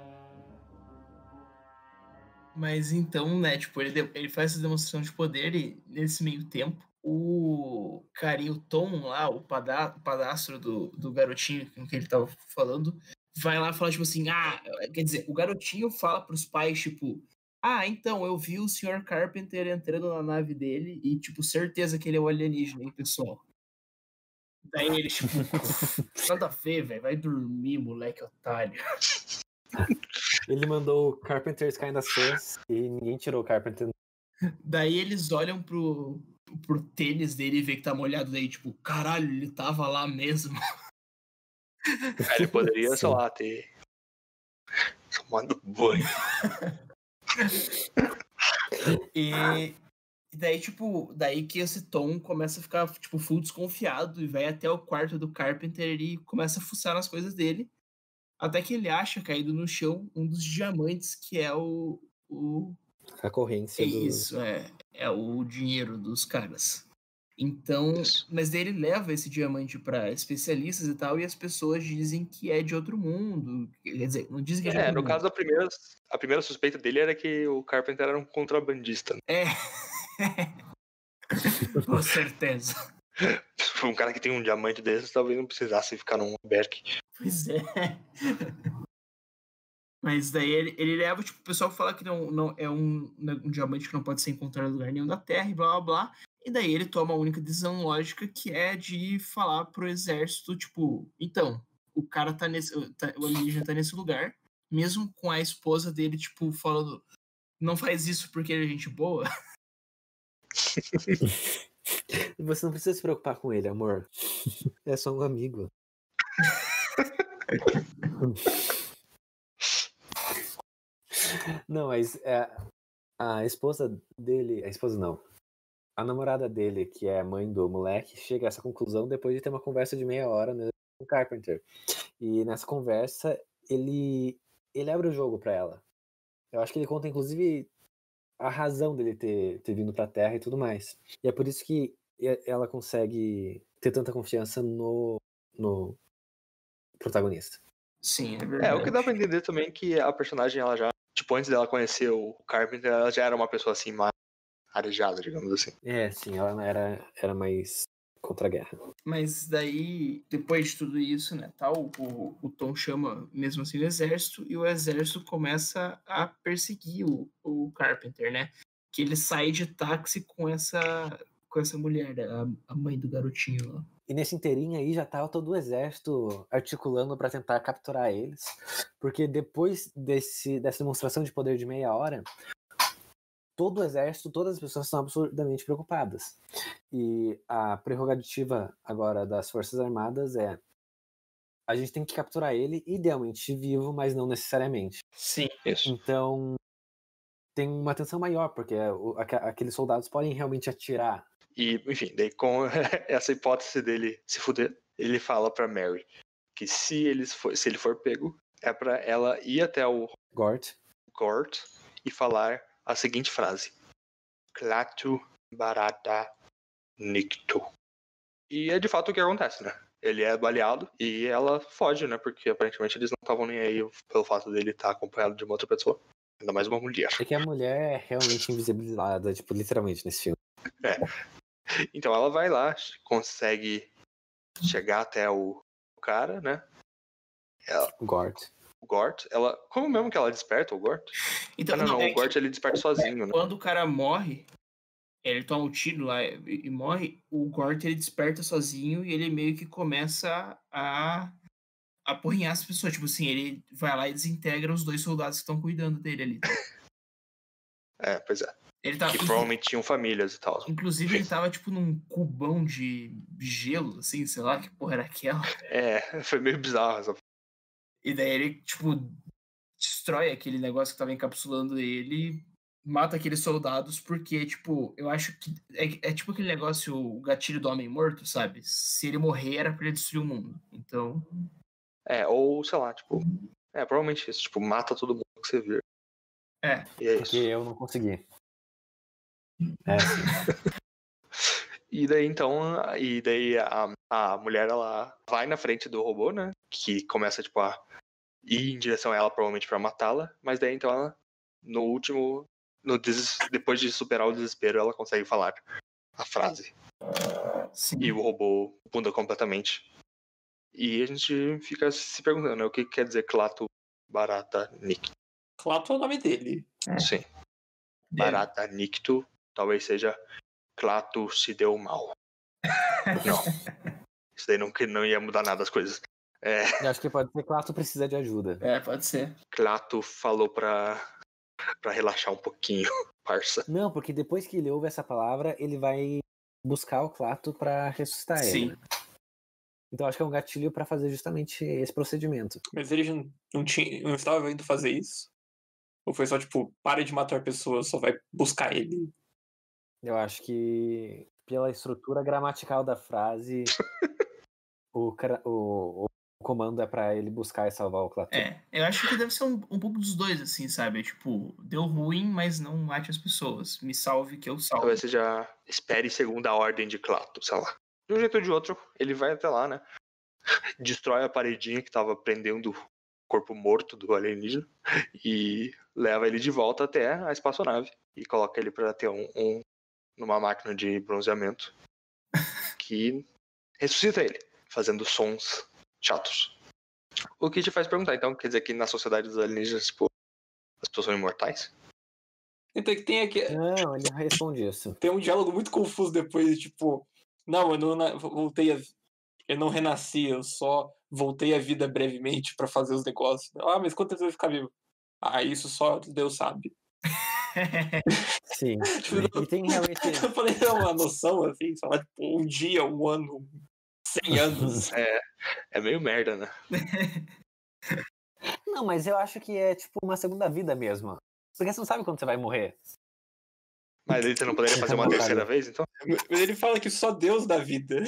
Mas então, né, tipo, ele faz essa demonstração de poder e nesse meio tempo, o carinha, o Tom lá, o padastro do garotinho com quem ele tava falando, vai lá falar, tipo assim, quer dizer, o garotinho fala pros pais, tipo, então, eu vi o Sr. Carpenter entrando na nave dele e, tipo, certeza que ele é o alienígena, hein, pessoal? Daí ele, tipo, nada a ver, velho, vai dormir, moleque otário. Ele mandou o Carpenter's Kinda Sus e ninguém tirou o Carpenter. Daí eles olham pro tênis dele e vê que tá molhado, daí tipo, caralho, ele tava lá mesmo. Ele poderia, sei lá, ter tomado banho. E daí, tipo, daí que esse Tom começa a ficar, tipo, full desconfiado e vai até o quarto do Carpenter e começa a fuçar nas coisas dele. Até que ele acha caído no chão um dos diamantes que é a corrência. Isso, é o dinheiro dos caras. Então, mas daí ele leva esse diamante para especialistas e tal, e as pessoas dizem que é de outro mundo. Quer dizer, não dizem que é de outro No mundo. caso, a primeira suspeita dele era que o Carpenter era um contrabandista. Com certeza. Um cara que tem um diamante desses talvez não precisasse ficar num albergue. Pois é. Mas daí ele leva, tipo, o pessoal fala que não é um diamante que não pode ser encontrado em lugar nenhum da Terra e blá blá blá. E daí ele toma a única decisão lógica, que é de falar pro exército, tipo, então, o cara o alienígena tá nesse lugar, mesmo com a esposa dele, tipo, falando, não faz isso porque ele é gente boa. Você não precisa se preocupar com ele, amor. É só um amigo. Não, mas a esposa dele... A esposa não. A namorada dele, que é a mãe do moleque, chega a essa conclusão depois de ter uma conversa de meia hora, né, com o Carpenter. E nessa conversa, ele abre o jogo pra ela. Eu acho que ele conta, inclusive, a razão dele ter vindo pra Terra e tudo mais. E é por isso que ela consegue ter tanta confiança no protagonista. Sim, é verdade. O que dá pra entender também é que a personagem, ela já, tipo, antes dela conhecer o Carpenter, ela já era uma pessoa assim, mais arejada, digamos assim. Sim, ela era mais contra a guerra. Mas daí, depois de tudo isso, né, tal, o Tom chama mesmo assim o exército, e o exército começa a perseguir o Carpenter, né? Que ele sai de táxi com essa mulher, a mãe do garotinho lá. E nesse inteirinho aí já tá todo o exército articulando para tentar capturar eles, porque depois dessa demonstração de poder de meia hora, todo o exército, todas as pessoas estão absurdamente preocupadas. E a prerrogativa agora das Forças Armadas é: a gente tem que capturar ele, idealmente vivo, mas não necessariamente. Sim, isso. Então tem uma tensão maior, porque aqueles soldados podem realmente atirar. E, enfim, daí com essa hipótese dele se fuder, ele fala pra Mary que se ele for pego, é pra ela ir até o Gort e falar a seguinte frase: Klaatu barata nikto. E é de fato o que acontece, né? Ele é baleado e ela foge, né? Porque aparentemente eles não estavam nem aí pelo fato dele estar acompanhado de uma outra pessoa. Ainda mais uma mulher. É que a mulher é realmente invisibilizada, tipo, literalmente, nesse filme. Então ela vai lá, consegue chegar até o cara, né? O Gort. Ela, como mesmo que ela desperta o Gort? Então, o Gort ele desperta sozinho, né? Quando o cara morre, ele toma um tiro lá e morre, o Gort ele desperta sozinho e ele meio que começa a apurrinhar as pessoas. Tipo assim, ele vai lá e desintegra os dois soldados que estão cuidando dele ali. Pois é. Ele tava, que provavelmente tinham famílias e tal. Inclusive, ele tava, tipo, num cubão de gelo, assim, sei lá que porra era aquela. Foi meio bizarro essa. E daí ele, tipo, destrói aquele negócio que tava encapsulando ele, mata aqueles soldados, porque, tipo, eu acho que é tipo aquele negócio, o gatilho do homem morto, sabe? Se ele morrer, era pra ele destruir o mundo. Então... ou, sei lá, tipo... provavelmente isso, tipo, mata todo mundo que você vir. E é porque isso. eu não consegui. E daí, então, a mulher, ela vai na frente do robô, né? Que começa, tipo, a ir em direção a ela, provavelmente pra matá-la. Mas daí, então, ela, no último... depois de superar o desespero, ela consegue falar a frase. Sim. E o robô muda completamente. E a gente fica se perguntando, né? O que quer dizer Klaatu barata nikto? Klaatu é o nome dele. Sim. Barata nikto talvez seja Klaatu se deu mal. Não. Isso daí não ia mudar nada as coisas. Eu acho que pode ser Klaatu precisa de ajuda. Pode ser. Klaatu falou pra relaxar um pouquinho, parça. Não, porque depois que ele ouve essa palavra, ele vai buscar o Klaatu pra ressuscitar ele. Né? Então acho que é um gatilho pra fazer justamente esse procedimento. Mas ele não estava indo fazer isso? Ou foi só, tipo, para de matar pessoas, só vai buscar ele? Eu acho que pela estrutura gramatical da frase, o comando é pra ele buscar e salvar o Klaatu. Eu acho que deve ser um pouco dos dois, assim, sabe? Tipo, deu ruim, mas não mate as pessoas. Me salve que eu salvo. Talvez você já espere segunda ordem de Klaatu, sei lá. De um jeito ou de outro, ele vai até lá, né? Destrói a paredinha que tava prendendo o corpo morto do alienígena e leva ele de volta até a espaçonave e coloca ele pra ter numa máquina de bronzeamento que ressuscita ele, fazendo sons chatos. O que te faz perguntar, então, quer dizer que na sociedade dos alienígenas, tipo, as pessoas são imortais? Então tem aqui. Não, ele responde isso. Tem um diálogo muito confuso depois, tipo, não, eu não voltei eu não renasci, eu só voltei à vida brevemente pra fazer os negócios. Ah, mas quanto tempo você vai ficar vivo? Ah, isso só Deus sabe. Sim. E tem realmente. Eu falei, é uma noção, assim, sei lá, tipo, um dia, um ano, 100 anos. É meio merda, né? Não, mas eu acho que é tipo uma segunda vida mesmo. Porque você não sabe quando você vai morrer. Mas aí você não poderia fazer uma terceira vez, então? Mas ele fala que só Deus dá vida.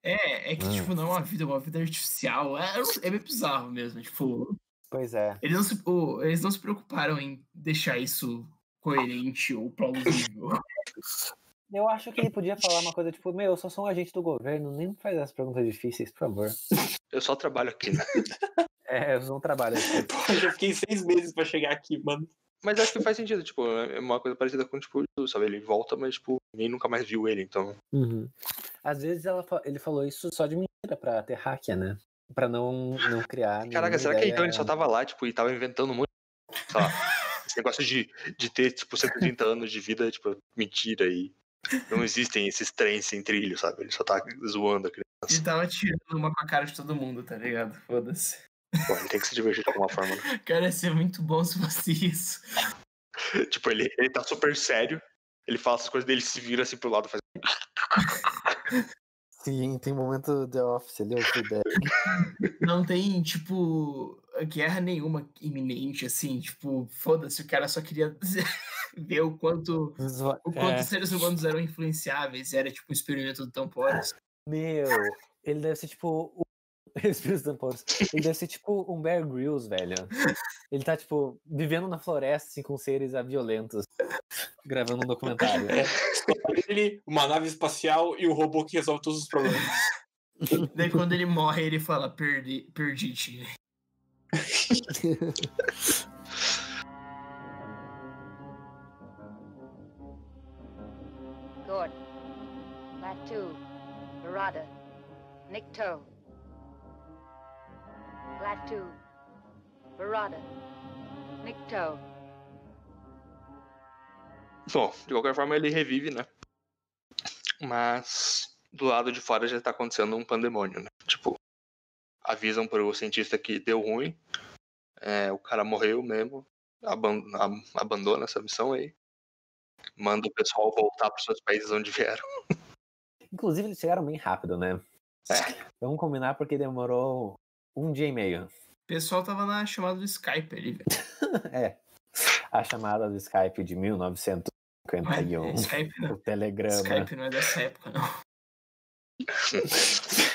É que, tipo, não é uma vida artificial. É meio bizarro mesmo, tipo... Pois é. Eles não se preocuparam em deixar isso coerente ou plausível. Eu acho que ele podia falar uma coisa tipo, eu só sou um agente do governo, nem faz as perguntas difíceis, por favor. Eu só trabalho aqui, né? Eu não trabalho aqui. Pô, eu já fiquei 6 meses pra chegar aqui, mano. Mas acho que faz sentido, tipo, é uma coisa parecida com, tipo, sabe, ele volta, mas, tipo, ninguém nunca mais viu ele, então... Uhum. Às vezes ele falou isso só de mentira pra ter hacker, né? Pra não criar... Caraca, será que então ele só tava lá, tipo, e tava inventando muito, sei lá, esse negócio de ter, tipo, 130 anos de vida, tipo, mentira e não existem esses trens sem trilho, sabe? Ele só tá zoando a criança. Ele tava tirando uma com a cara de todo mundo, tá ligado? Foda-se. Pô, ele tem que se divertir de alguma forma, né? Cara, ia ser muito bom se fosse isso. Tipo, ele tá super sério, ele fala essas coisas dele, se vira assim pro lado, faz... Sim, tem momento The Office ali, o feedback. Não tem, tipo, guerra nenhuma iminente, assim, tipo, foda-se, o cara só queria ver o quanto os seres humanos eram influenciáveis, era tipo um experimento do Tampores. Meu, ele deve ser tipo ele deve ser tipo um Bear Grylls, velho. Ele tá, tipo, vivendo na floresta, assim, com seres violentos, gravando um documentário. Ele, uma nave espacial e o robô que resolve todos os problemas. Daí quando ele morre, ele fala, perdi-te. Gordon, Klaatu, Barada, Nikto. Klaatu, Barada, Nikto. Bom, de qualquer forma ele revive, né? Mas do lado de fora já tá acontecendo um pandemônio, né? Tipo, avisam pro cientista que deu ruim, o cara morreu mesmo, abandona essa missão aí, manda o pessoal voltar pros seus países onde vieram. Inclusive eles chegaram bem rápido, né? Vamos combinar porque demorou 1 dia e meio. O pessoal tava na chamada do Skype ali, velho. A chamada do Skype de 1951. Skype não. O telegrama. Skype não é dessa época, não.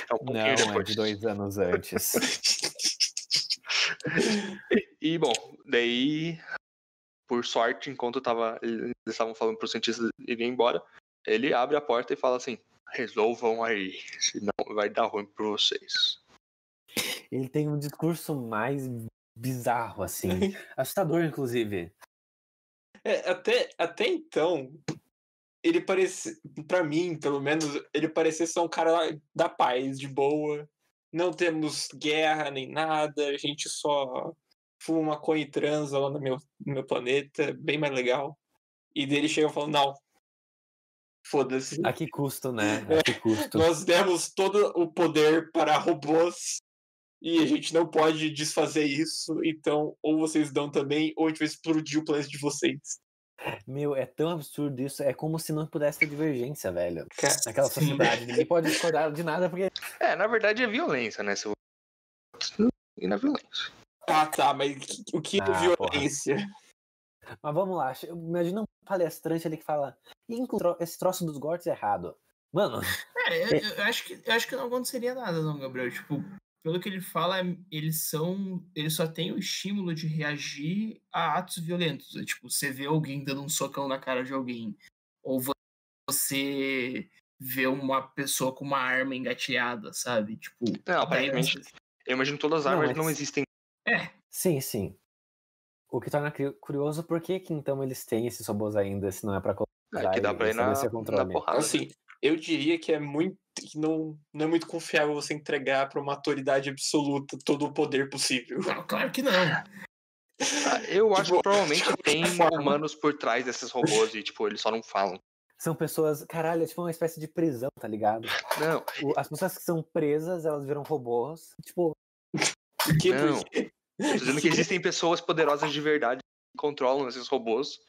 É um pouquinho Não, depois. é de 2 anos antes. E bom, daí, por sorte, enquanto eles estavam falando pro cientista ir embora, ele abre a porta e fala assim, resolvam aí, senão vai dar ruim pra vocês. Ele tem um discurso mais bizarro, assim. Assustador, inclusive. Até então, ele parece, pra mim, pelo menos, ele parecia ser um cara da paz, de boa. Não temos guerra nem nada, a gente só fuma maconha e transa lá no meu planeta, bem mais legal. E dele chega falando, não, foda-se. A que custo, né? A que custo. Nós demos todo o poder para robôs e a gente não pode desfazer isso, então ou vocês dão também, ou a gente vai explodir o planeta de vocês. Meu, é tão absurdo isso, é como se não pudesse ter divergência, velho. Naquela Sim. sociedade, ninguém pode discordar de nada, porque... Na verdade é violência, né? E na violência. Ah, tá, mas o que é violência? Mas vamos lá, imagina um palestrante ali que fala esse troço dos Gorts é errado. Mano... Eu acho que não aconteceria nada, não, Gabriel. Tipo, pelo que ele fala, eles só têm o estímulo de reagir a atos violentos. É, tipo, você vê alguém dando um socão na cara de alguém, ou você vê uma pessoa com uma arma engatilhada, sabe? Tipo, Não, aparentemente, eu imagino que todas as armas não existem. Sim, sim. O que torna curioso, por que então eles têm esses robôs ainda, se não é pra colocar que dá pra ir na controle? porrada. Assim, eu diria que que não é muito confiável você entregar pra uma autoridade absoluta todo o poder possível. Não, claro que não. Eu acho que provavelmente de tem forma. humanos por trás desses robôs e, tipo, eles só não falam. São pessoas, caralho, é tipo uma espécie de prisão, tá ligado? Não. As pessoas que são presas, elas viram robôs, tipo... Não. Tô dizendo que existem pessoas poderosas de verdade que controlam esses robôs,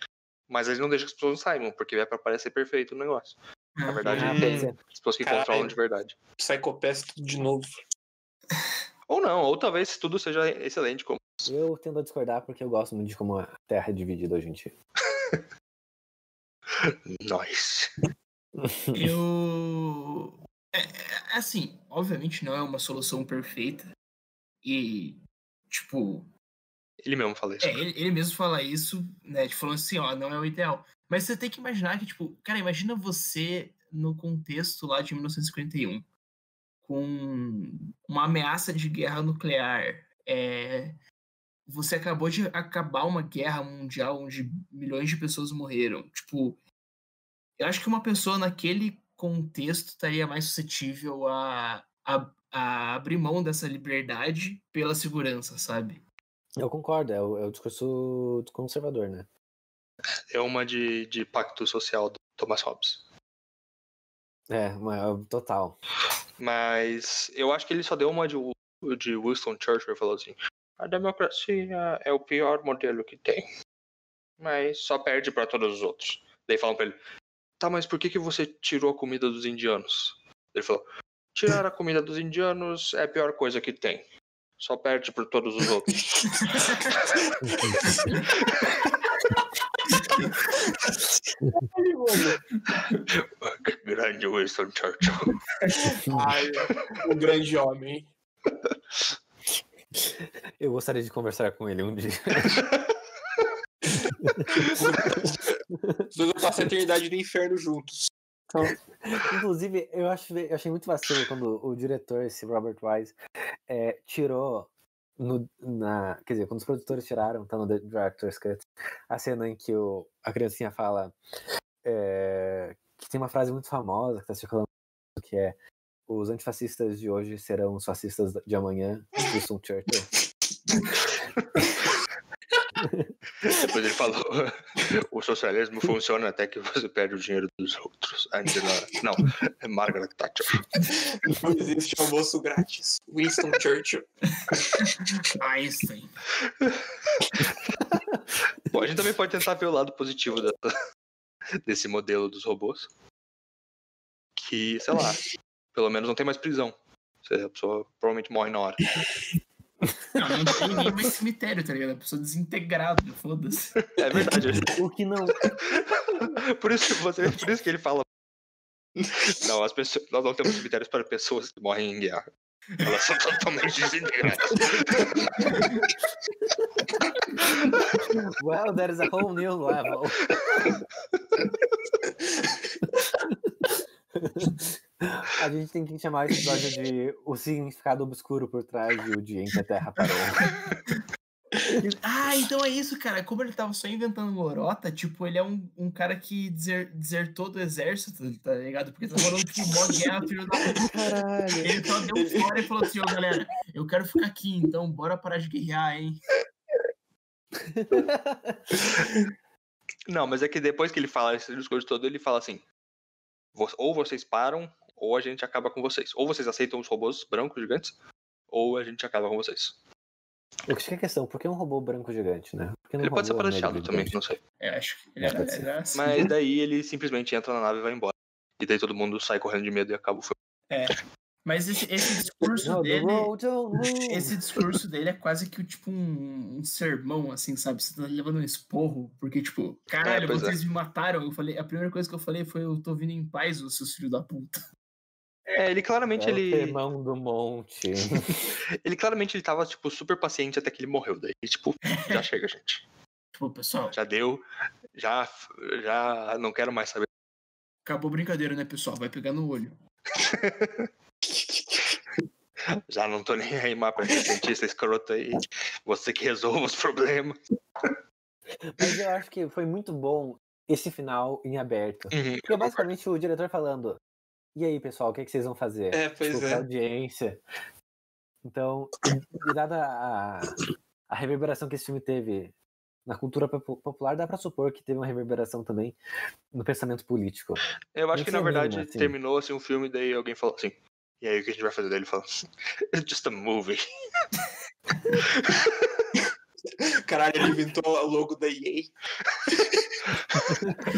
mas eles não deixam que as pessoas saibam, porque é pra parecer perfeito o negócio. Na verdade, tem pessoas que controlam de verdade. Psychopath tudo de novo. Ou não, ou talvez tudo seja excelente como... Eu tendo a discordar porque eu gosto muito de como a Terra é dividida hoje em dia. Nice. Assim, obviamente não é uma solução perfeita. E, tipo... Ele mesmo fala isso. Ele mesmo fala isso, né? Falando assim, ó, não é o ideal. Mas você tem que imaginar que, tipo... Cara, imagina você no contexto lá de 1951. Com uma ameaça de guerra nuclear. Você acabou de acabar uma guerra mundial onde milhões de pessoas morreram. Tipo, eu acho que uma pessoa naquele contexto estaria mais suscetível a abrir mão dessa liberdade pela segurança, sabe? Eu concordo, é o discurso conservador, né? É uma de pacto social do Thomas Hobbes. Total. Mas eu acho que ele só deu uma de Winston Churchill, falou assim: a democracia é o pior modelo que tem, mas só perde para todos os outros. Daí falam pra ele: tá, mas por que você tirou a comida dos indianos? Ele falou: tirar a comida dos indianos é a pior coisa que tem, só perde para todos os outros. Grande Winston Churchill. Ai, o grande homem. Eu gostaria de conversar com ele um dia. Os dois vão passar a eternidade do inferno juntos. Então... Inclusive, eu achei muito vacilo quando o diretor, esse Robert Wise, tirou quer dizer, quando os produtores tiraram, tá no The Director's Cut, a cena em que a criancinha fala que tem uma frase muito famosa que tá circulando, que é: os antifascistas de hoje serão os fascistas de amanhã, Winston Churchill. Depois ele falou: o socialismo funciona até que você perde o dinheiro dos outros. Não, é Margaret Thatcher. Não existe almoço grátis. Winston Churchill. Einstein. Bom, a gente também pode tentar ver o lado positivo desse modelo dos robôs. Que, sei lá, pelo menos não tem mais prisão. A pessoa provavelmente morre na hora. Não tem ninguém mais cemitério, tá ligado? A pessoa desintegrada, foda-se. É verdade. O que não... Por isso que ele fala... Não, nós não temos cemitérios para pessoas que morrem em guerra. Elas são totalmente desintegradas. Well, there is a whole new level. A gente tem que chamar esse episódio de o significado obscuro por trás do dia em que a Terra parou. Então é isso, cara. Como ele tava só inventando lorota, tipo, ele é um cara que desertou do exército, tá ligado? Porque tá falando, tipo, mó guerra, filho da puta. Caralho. Ele só deu fora e falou assim: galera, eu quero ficar aqui, então bora parar de guerrear, hein? Não, mas é que depois que ele fala esse discurso todo, ele fala assim: ou vocês param, ou a gente acaba com vocês. Ou vocês aceitam os robôs brancos gigantes, ou a gente acaba com vocês. O que é a questão? Por que um robô branco gigante, né? Ele pode ser prateado também, não sei. Acho que ele era assim. Mas daí ele simplesmente entra na nave e vai embora. E daí todo mundo sai correndo de medo e acaba o filme. Mas esse discurso dele... Esse discurso dele é quase que tipo um sermão, assim, sabe? Você tá levando um esporro, porque, tipo, caralho, vocês me mataram. A primeira coisa que eu falei foi: eu tô vindo em paz, os seus filhos da puta. Ele claramente É o ele. Sermão do Monte. Ele claramente ele tava, tipo, super paciente até que ele morreu. Daí, tipo, já chega, gente. Tipo, pessoal, Já deu. Já não quero mais saber. acabou a brincadeira, né, pessoal? Vai pegar no olho. Já não tô nem aí mais pra esse cientista escroto aí. Você que resolva os problemas. Mas eu acho que foi muito bom esse final em aberto. Porque é basicamente o diretor falando: e aí, pessoal, o que vocês vão fazer? Pois Pra é. audiência. Então, e dada a reverberação que esse filme teve na cultura popular, dá pra supor que teve uma reverberação também no pensamento político. Eu acho Nem que, que na seja verdade, mínima, assim. terminou assim um filme, daí alguém falou assim: e aí, o que a gente vai fazer? Daí ele falou: it's just a movie. Caralho, ele inventou o logo da EA.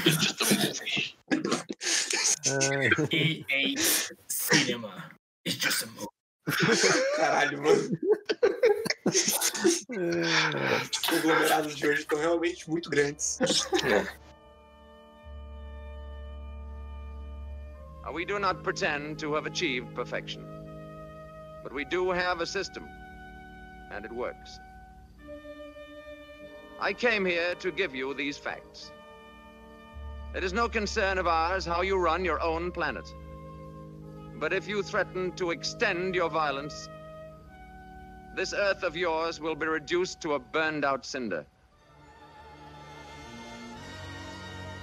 It's just a movie. EA Cinema. It's just a movie. Caralho, mano. Os conglomerados de hoje estão realmente muito grandes. We do not pretend to have achieved perfection, but we do have a system, and it works. I came here to give you these facts. It is no concern of ours how you run your own planet. But if you threaten to extend your violence, this Earth of yours will be reduced to a burned-out cinder.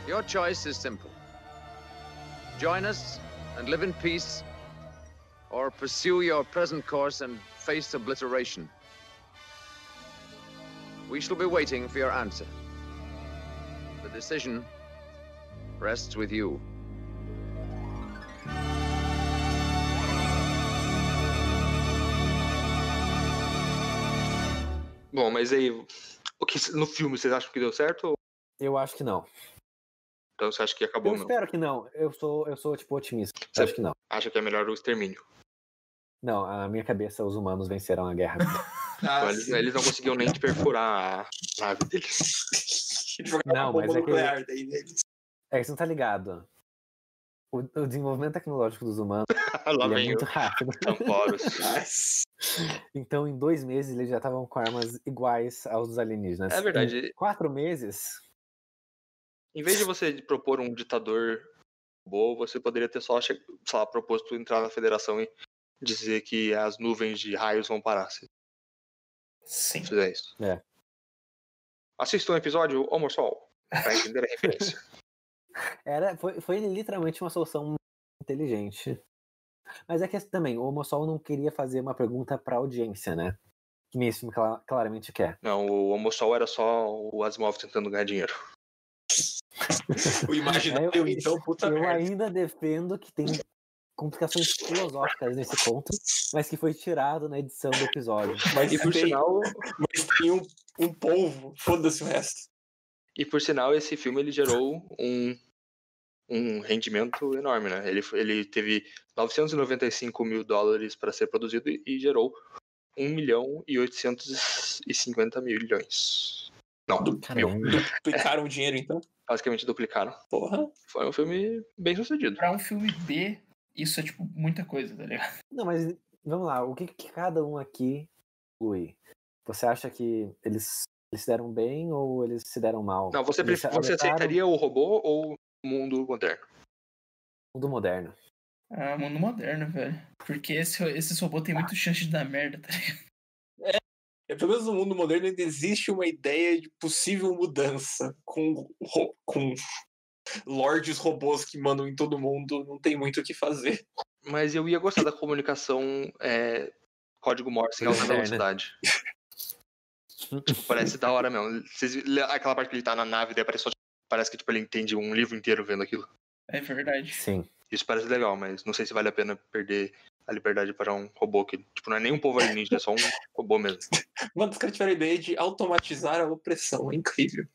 Your choice is simple. Join us and live in peace, or pursue your present course and face obliteration. We shall be waiting for your answer. The decision rests with you. Bom, mas aí, o que no filme vocês acham que deu certo? Eu acho que não. Então você acha que acabou Eu mesmo? espero que não. Eu sou tipo, otimista. Você Acho que não. acha que é melhor o extermínio? Não, na minha cabeça, os humanos vencerão a guerra. Então, eles não conseguiam nem perfurar a nave deles. Não, mas é que nuclear daí deles. É que você não tá ligado. O desenvolvimento tecnológico dos humanos Lá ele é vem muito o rápido. Camporos. Então, em 2 meses, eles já estavam com armas iguais aos dos alienígenas. É verdade. Em 4 meses... Em vez de você propor um ditador robô, você poderia ter só, sei lá, proposto entrar na federação e dizer que as nuvens de raios vão parar. Se Sim. fizer isso. É. Assista um episódio Homo Sol pra entender a referência. Foi literalmente uma solução inteligente. Mas é que também, o Homossol não queria fazer uma pergunta pra audiência, né? Que nem esse filme claramente quer. Não, o Homo Sol era só o Asimov tentando ganhar dinheiro. O imaginário, então, puta eu merda. ainda defendo que tem complicações filosóficas nesse ponto, mas que foi tirado na edição do episódio. Mas E por sinal, mas tem um polvo, foda-se o resto. E por sinal, esse filme ele gerou um rendimento enorme, né? Ele teve $995 mil para ser produzido e gerou 1.850 milhões. Não, mil. Duplicaram o dinheiro, então? Basicamente duplicaram. Porra. Foi um filme bem sucedido. Pra um filme B, isso é tipo muita coisa, tá ligado? Não, mas vamos lá, o que cada um aqui inclui? Você acha que eles se deram bem ou eles se deram mal? Não, você aceitaria o robô ou o mundo moderno? Mundo moderno. Ah, mundo moderno, velho. Porque esse robô tem muito chance de dar merda, tá ligado? Pelo menos no mundo moderno ainda existe uma ideia de possível mudança com lords robôs que mandam em todo mundo, não tem muito o que fazer. Mas eu ia gostar da comunicação código Morse em alta velocidade. Tipo, parece da hora mesmo. Aquela parte que ele tá na nave, daí parece que tipo, ele entende um livro inteiro vendo aquilo. É verdade. Sim. Isso parece legal, mas não sei se vale a pena perder a liberdade para um robô que, tipo, não é nem um povo alienígena, é só um robô mesmo. Mano, os caras tiveram a ideia de automatizar a opressão, é incrível.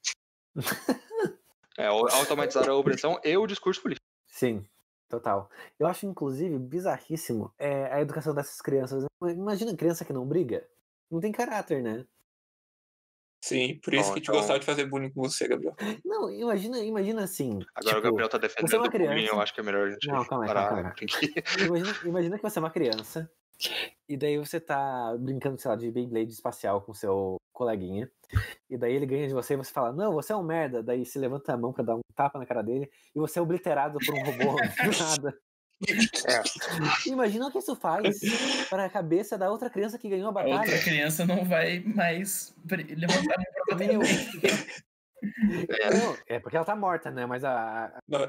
Automatizar a opressão e o discurso político. Sim, total. Eu acho, inclusive, bizarríssimo a educação dessas crianças. Imagina criança que não briga. Não tem caráter, né? Sim, por isso Bom, que a gente então- gostava de fazer bullying com você, Gabriel. Não, imagina assim. Agora o tipo, Gabriel tá você é defendendo uma o bullying, criança. eu acho que é melhor a gente Não, calma aí, parar calma aí. por aqui. Imagina que você é uma criança, e daí você tá brincando, sei lá, de Beyblade espacial com seu coleguinha, e daí ele ganha de você e você fala, não, você é um merda, daí você levanta a mão pra dar um tapa na cara dele, e você é obliterado por um robô do nada. Imagina o que isso faz para a cabeça da outra criança que ganhou a A batalha. outra criança não vai mais levantar a mão pra bater Meu. ninguém. Não, é porque ela tá morta, né? Mas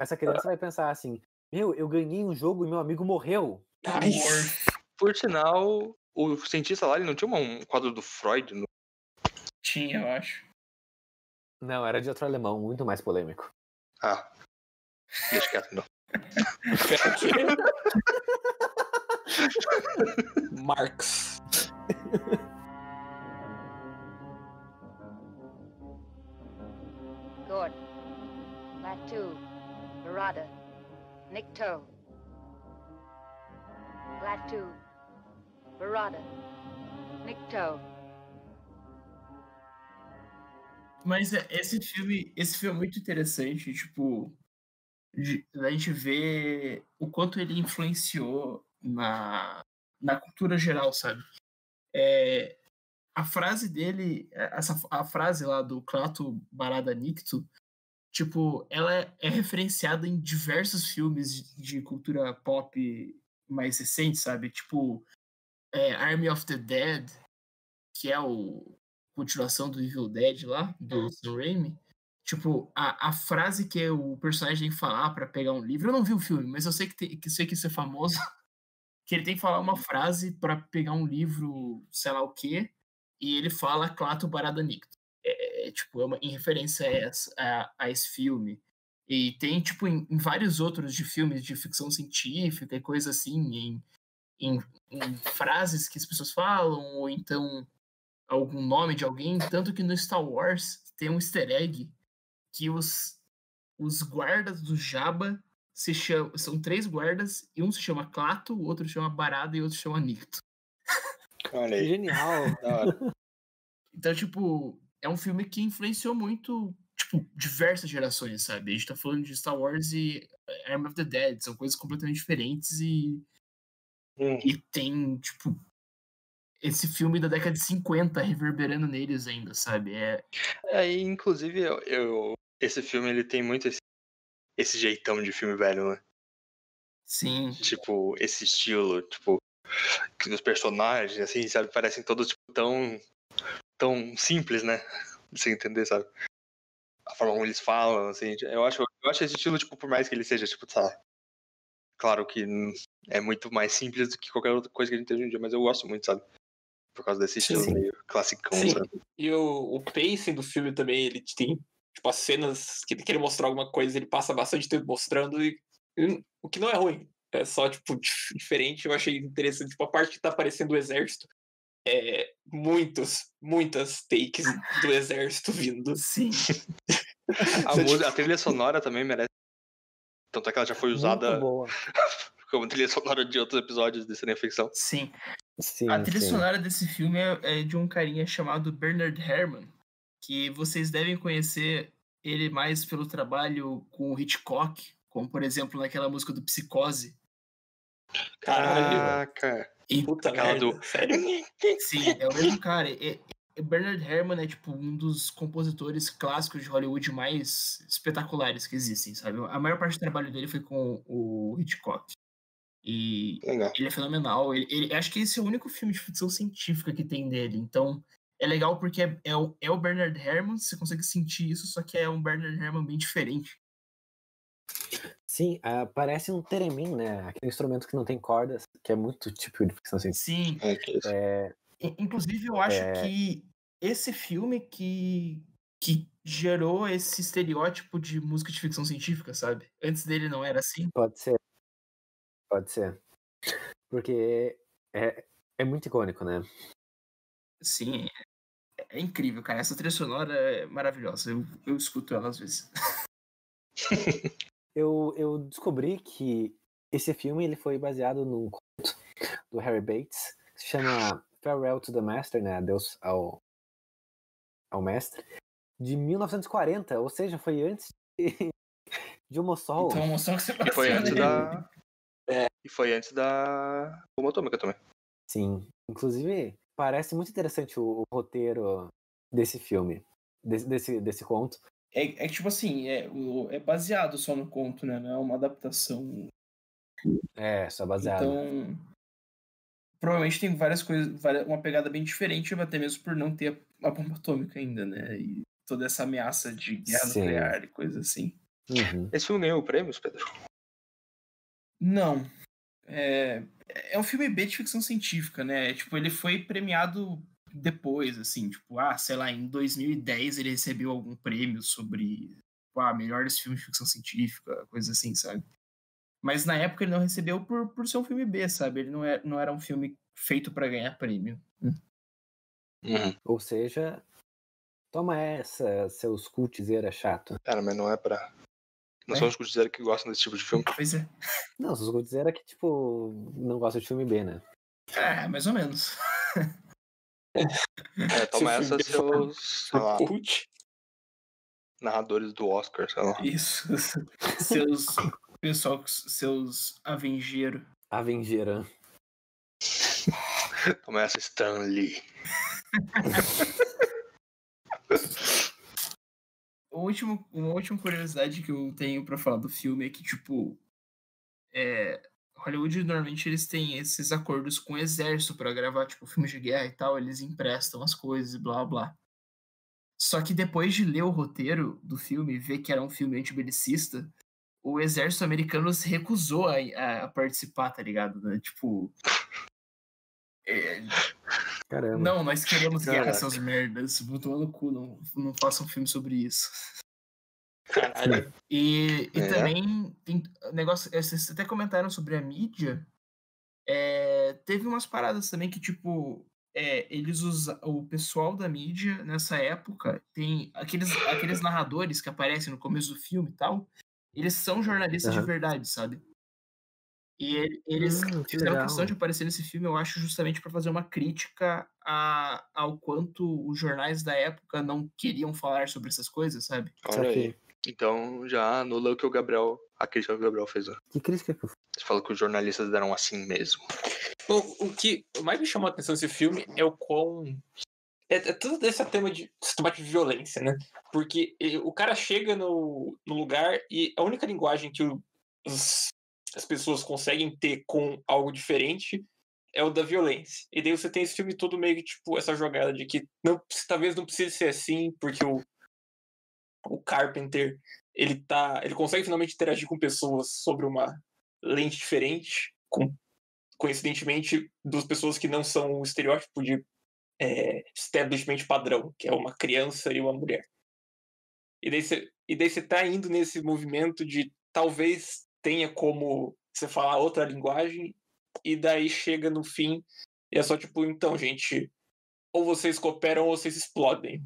essa criança vai pensar assim, eu ganhei um jogo e meu amigo morreu. Por sinal, o cientista lá, ele não tinha um quadro do Freud? Tinha, eu acho. Não, era de outro alemão, muito mais polêmico. Ah, deixa quieto, não. Marx. Gord. Latu. Barada. Nikto. Latu. Barada. Nikto. Mas esse filme é muito interessante, tipo, a gente vê o quanto ele influenciou na cultura geral, sabe? A frase dele, a frase lá do Klaatu Barada Nikto, tipo, ela é referenciada em diversos filmes de cultura pop mais recente, sabe? Tipo, Army of the Dead, que é a continuação do Evil Dead lá, do Sam Raimi. Tipo, a frase que o personagem tem que falar pra pegar um livro, eu não vi o filme, mas eu sei que isso é famoso, que ele tem que falar uma frase pra pegar um livro, sei lá o quê, e ele fala Klaatu Barada Nikto. Tipo, em referência a esse filme. E tem, tipo, em vários outros de filmes de ficção científica e coisa assim, em frases que as pessoas falam, ou então algum nome de alguém, tanto que no Star Wars tem um easter egg que os guardas do Jabba são 3 guardas, e um se chama Klaatu, o outro se chama Barada e o outro se chama Nikto. Olha aí. Genial. Da hora. Então, tipo, é um filme que influenciou muito, tipo, diversas gerações, sabe? A gente tá falando de Star Wars e Army of the Dead, são coisas completamente diferentes e tem, tipo, esse filme da década de 50 reverberando neles ainda, sabe? Inclusive, esse filme, ele tem muito esse jeitão de filme velho, né? Sim. Tipo, esse estilo, tipo, que os personagens, assim, sabe, parecem todos, tipo, tão simples, né? Você entender, sabe? A forma como eles falam, assim, eu acho esse estilo, tipo, por mais que ele seja, tipo, tá, claro que é muito mais simples do que qualquer outra coisa que a gente tem hoje em dia, mas eu gosto muito, sabe? Por causa desse estilo meio classicão, Sim. sabe? E o pacing do filme também, ele tem, tipo, as cenas que ele quer mostrar alguma coisa, ele passa bastante tempo mostrando, e o que não é ruim. É só, tipo, diferente. Eu achei interessante, tipo, a parte que tá aparecendo o exército. Muitas takes do exército vindo. Sim. A trilha sonora também merece. Tanto é que ela já foi usada Muito boa. como trilha sonora de outros episódios de Cinema Ficção. Sim. Sim, A trilha sim. sonora desse filme é de um carinha chamado Bernard Herrmann, que vocês devem conhecer ele mais pelo trabalho com o Hitchcock, como, por exemplo, naquela música do Psicose. Caraca! Puta aquela merda, sério? Sim, é o mesmo cara. Bernard Herrmann é, tipo, um dos compositores clássicos de Hollywood mais espetaculares que existem, sabe? A maior parte do trabalho dele foi com o Hitchcock. E Legal. ele é fenomenal. Acho que esse é o único filme de ficção científica que tem dele. Então, é legal porque é o Bernard Herrmann, você consegue sentir isso, só que é um Bernard Herrmann bem diferente. Sim, parece um theremin, né? Aquele instrumento que não tem cordas, que é muito tipo de ficção científica. Sim. Inclusive, eu acho que esse filme que gerou esse estereótipo de música de ficção científica, sabe? Antes dele não era assim. Pode ser. Porque é muito icônico, né? Sim, é incrível, cara. Essa trilha sonora é maravilhosa. Eu escuto ela às vezes. Eu descobri que esse filme ele foi baseado num conto do Harry Bates, que se chama Farewell to the Master, né? Adeus ao ao mestre, de 1940, ou seja, foi antes de Homossol. Então, Homossol que você E foi antes né? da. E foi antes da bomba atômica também. Sim, inclusive parece muito interessante o roteiro desse filme, desse conto. É que, tipo assim, é baseado só no conto, né? Não é uma adaptação. Só baseado. Então, provavelmente tem várias coisas, uma pegada bem diferente, até mesmo por não ter a bomba atômica ainda, né? E toda essa ameaça de guerra Sim. nuclear e coisa assim. Uhum. Esse filme ganhou prêmios, Pedro? Não. É um filme B de ficção científica, né? Tipo, ele foi premiado depois, assim, tipo, sei lá, em 2010 ele recebeu algum prêmio sobre, tipo, melhores filmes de ficção científica, coisa assim, sabe? Mas na época ele não recebeu por ser um filme B, sabe? Ele não era um filme feito pra ganhar prêmio. Ou seja, toma essa, seus cultizeira chato. Cara, mas não é pra... Não são os cultizeiros que gostam desse tipo de filme. Pois é. Não, os cultizeira que, tipo, não gostam de filme B, né? Mais ou menos. Toma essa, seus... sei lá, Cult. narradores do Oscar, sei lá. Isso. Seus avengeiros. Avengeira. Toma essa, Stanley. Uma última curiosidade que eu tenho pra falar do filme é que, tipo, Hollywood normalmente eles têm esses acordos com o exército pra gravar, tipo, filmes de guerra e tal, eles emprestam as coisas e blá blá. Só que depois de ler o roteiro do filme e ver que era um filme antibelicista, o exército americano se recusou a participar, tá ligado? Né? Tipo... Caramba. Não, nós queremos guerra, Caraca. seus merdas. Vou tomar no cu, não façam um filme sobre isso. Caralho. E também tem negócio. Vocês até comentaram sobre a mídia. Teve umas paradas também que, tipo, eles usam. O pessoal da mídia, nessa época, tem aqueles narradores que aparecem no começo do filme e tal. Eles são jornalistas de verdade, sabe? E eles que fizeram legal. questão de aparecer nesse filme, eu acho, justamente para fazer uma crítica ao quanto os jornais da época não queriam falar sobre essas coisas, sabe? Olha aí. Então já anula o que a crítica que o Gabriel fez. Né? Que crítica que eu fiz? Você falou que os jornalistas eram assim mesmo. O que mais me chamou a atenção desse filme é o quão... É tudo esse tema de violência, né? Porque o cara chega no lugar e a única linguagem que as pessoas conseguem ter com algo diferente é o da violência. E daí você tem esse filme todo meio que, tipo, essa jogada de que talvez não precise ser assim, porque o Carpenter, ele consegue finalmente interagir com pessoas sobre uma lente diferente, coincidentemente, das pessoas que não são o estereótipo de establishment padrão, que é uma criança e uma mulher. E daí você tá indo nesse movimento de talvez tenha como você falar outra linguagem, e daí chega no fim e é só tipo, então, gente, ou vocês cooperam ou vocês explodem.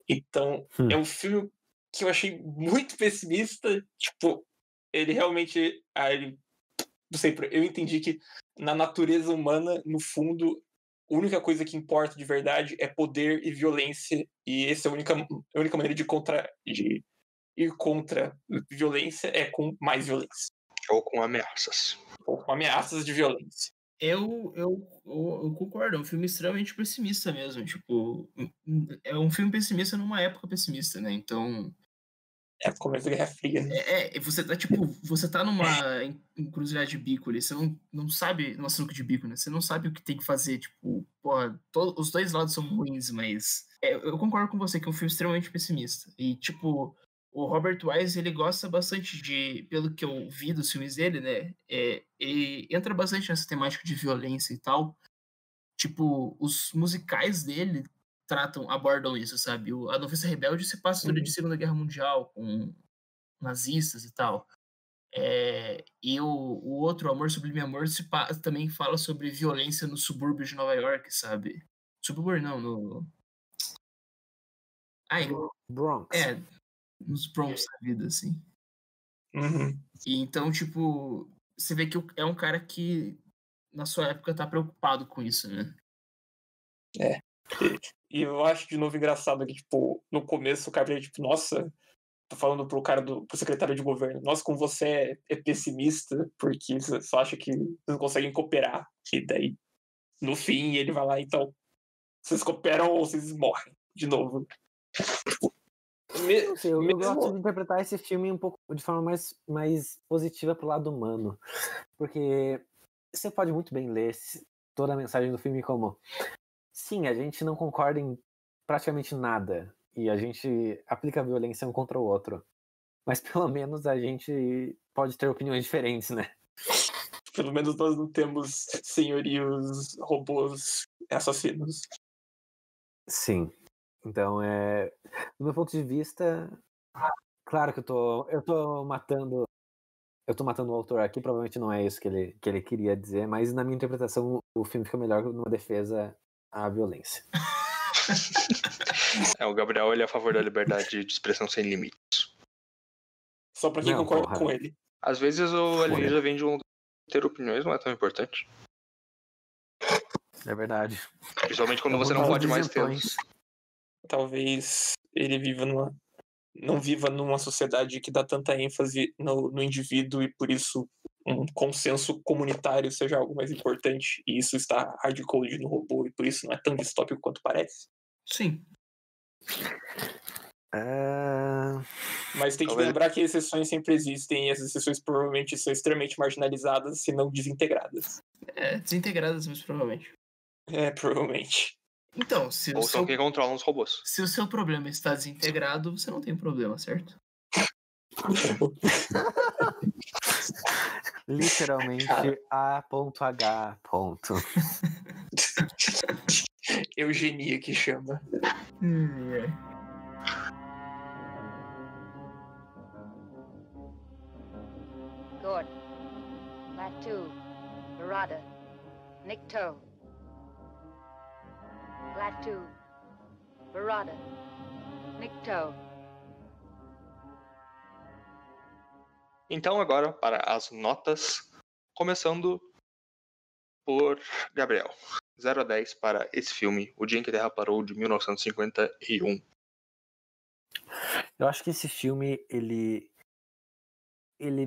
Então, é um filme que eu achei muito pessimista, tipo, ele realmente... não sei, eu entendi que na natureza humana, no fundo, a única coisa que importa de verdade é poder e violência, e essa é a única maneira de ir contra violência é com mais violência. Ou com ameaças. Ou com ameaças de violência. Eu concordo, é um filme extremamente pessimista mesmo. Tipo, é um filme pessimista numa época pessimista, né? Então. É começo da Guerra Fria, né? Você tá numa encruzilhada de bico ali, você não sabe, numa sinuca de bico, né? Você não sabe o que tem que fazer, tipo, porra, os dois lados são ruins, mas eu concordo com você que é um filme extremamente pessimista. E, tipo, o Robert Wise, ele gosta bastante pelo que eu vi dos filmes dele, né? Ele entra bastante nessa temática de violência e tal. Tipo, os musicais dele abordam isso, sabe? A Noviça Rebelde se passa durante a Segunda Guerra Mundial, com nazistas e tal. E o outro, Amor Sublime Amor, também fala sobre violência no subúrbio de Nova York, sabe? Subúrbio não, no... Bronx. Nos Bronx da vida, assim. Uhum. E então, tipo, você vê que é um cara que, na sua época, tá preocupado com isso, né? E eu acho de novo engraçado que, tipo, no começo o cara fica, tipo, nossa, tô falando pro secretário de governo, nossa, como você é pessimista, porque você só acha que vocês não conseguem cooperar. E daí, no fim, ele vai lá, então, vocês cooperam ou vocês morrem de novo. Não sei, eu gosto de interpretar esse filme um pouco de forma mais positiva pro lado humano. Porque você pode muito bem ler toda a mensagem do filme como: sim, a gente não concorda em praticamente nada. E a gente aplica a violência um contra o outro. Mas pelo menos a gente pode ter opiniões diferentes, né? Pelo menos nós não temos senhorios robôs assassinos. Sim. Então, do meu ponto de vista, claro que eu tô matando o autor aqui, provavelmente não é isso que ele queria dizer, mas na minha interpretação o filme fica melhor numa defesa à violência. O Gabriel, ele é a favor da liberdade de expressão sem limites. Só pra quem concorda com ele. Às vezes o alienígena vem de um ter opiniões, não é tão importante. É verdade. Principalmente quando você não pode mais tê-los. Talvez ele não viva numa sociedade que dá tanta ênfase no indivíduo e por isso um consenso comunitário seja algo mais importante, e isso está hardcoded no robô e por isso não é tão distópico quanto parece. Sim. Mas tem que lembrar que exceções sempre existem e essas exceções provavelmente são extremamente marginalizadas, se não desintegradas. Desintegradas, mas provavelmente. Provavelmente. Então, se ou são quem controlam os robôs. Se o seu problema está desintegrado, você não tem problema, certo? Literalmente A.H. Eugenia que chama. Gordon. Latu. Barada. Nikto. Latu. Barada. Nikto. Então agora para as notas, começando por Gabriel. 0 a 10 para esse filme, O Dia em que a Terra Parou, de 1951. Eu acho que esse filme, ele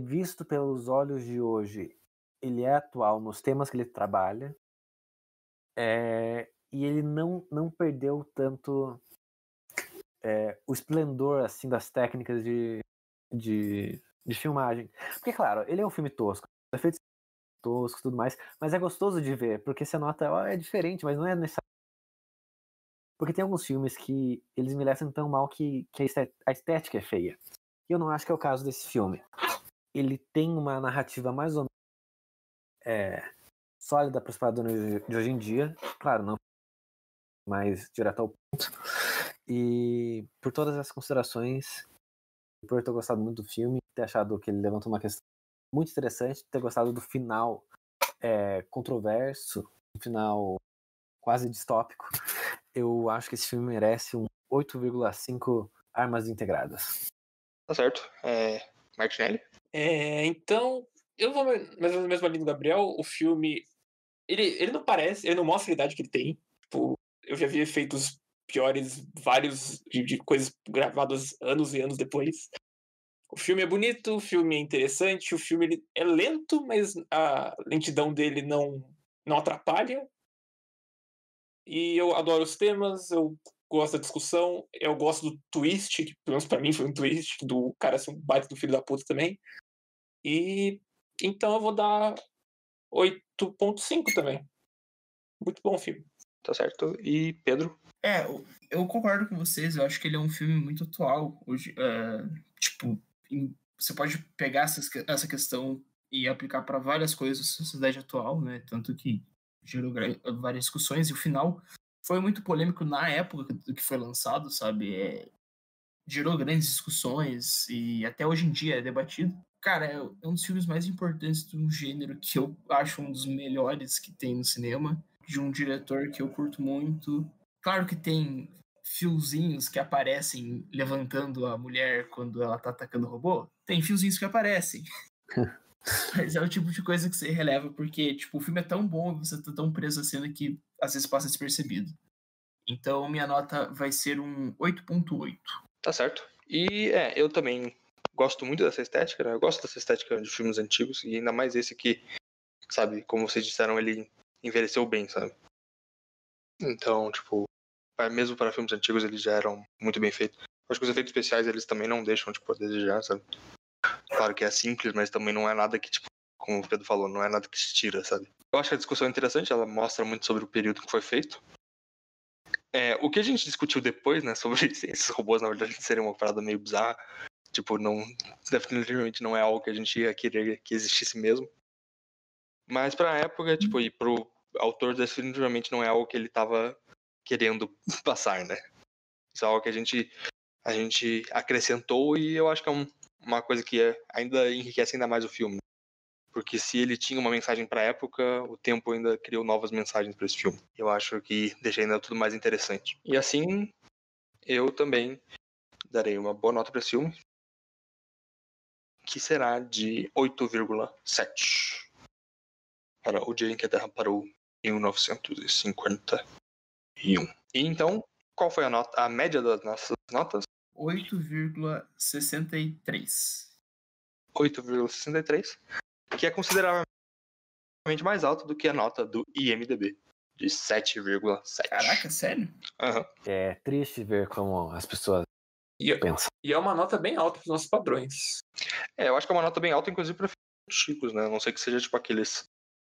visto pelos olhos de hoje, ele é atual nos temas que ele trabalha, e ele não perdeu tanto o esplendor assim, das técnicas de filmagem. Porque, claro, ele é um filme tosco, efeitos toscos e tudo mais, mas é gostoso de ver, porque você nota, é diferente, mas não é necessário. Porque tem alguns filmes que eles envelhecem tão mal que a estética é feia. E eu não acho que é o caso desse filme. Ele tem uma narrativa mais ou menos sólida para os padrões de hoje em dia. Claro, não mais direto ao ponto. E por todas as considerações, por eu ter gostado muito do filme, ter achado que ele levanta uma questão muito interessante, ter gostado do final controverso, um final quase distópico, eu acho que esse filme merece um 8,5 armas integradas. Tá certo. Martinelli? Então, eu vou mais ou menos na mesma linha do Gabriel. O filme, ele não parece, ele não mostra a idade que ele tem. Tipo, eu já vi efeitos piores, vários de coisas gravadas anos e anos depois. O filme é bonito, o filme é interessante, o filme ele é lento, mas a lentidão dele não atrapalha. E eu adoro os temas, eu gosto da discussão, eu gosto do twist, que pelo menos pra mim foi um twist, do cara ser um baita do filho da puta também. E então eu vou dar 8,5 também. Muito bom filme. Tá certo. E Pedro? Eu concordo com vocês, eu acho que ele é um filme muito atual. Hoje, você pode pegar essa questão e aplicar para várias coisas da sociedade atual, né? Tanto que gerou várias discussões e o final foi muito polêmico na época do que foi lançado, sabe? Gerou grandes discussões e até hoje em dia é debatido. Cara, é um dos filmes mais importantes de um gênero que eu acho um dos melhores que tem no cinema, de um diretor que eu curto muito. Claro que tem fiozinhos que aparecem levantando a mulher quando ela tá atacando o robô. Tem fiozinhos que aparecem. Mas é o tipo de coisa que você releva, porque tipo, o filme é tão bom e você tá tão preso à cena que às vezes passa despercebido. Então minha nota vai ser um 8.8. Tá certo. E eu também gosto muito dessa estética, né? Eu gosto dessa estética de filmes antigos, e ainda mais esse que, sabe, como vocês disseram, ele envelheceu bem, sabe? Então, tipo, mesmo para filmes antigos eles já eram muito bem feitos. Acho que os efeitos especiais eles também não deixam, tipo, a desejar, sabe? Claro que é simples, mas também não é nada que, tipo, como o Pedro falou, não é nada que se tira, sabe? Eu acho que a discussão é interessante, ela mostra muito sobre o período que foi feito. O que a gente discutiu depois, né, sobre esses robôs, na verdade, serem uma parada meio bizarra, tipo, definitivamente não é algo que a gente ia querer que existisse mesmo. Mas pra época, tipo, e pro autor, definitivamente não é algo que ele tava querendo passar, né? Isso é algo que a gente acrescentou, e eu acho que é uma coisa que ainda enriquece ainda mais o filme. Porque se ele tinha uma mensagem pra época, o tempo ainda criou novas mensagens pra esse filme. Eu acho que deixa ainda tudo mais interessante. E assim, eu também darei uma boa nota pra esse filme, que será de 8,7 para O Dia em que a Terra Parou, em 1951. E então, qual foi a média das nossas notas? 8,63. 8,63, que é consideravelmente mais alto do que a nota do IMDb, de 7,7. Caraca, sério? Uhum. É triste ver como as pessoas pensam. E é uma nota bem alta para os nossos padrões. Eu acho que é uma nota bem alta, inclusive para filmes antigos, né? A não sei que seja tipo aqueles,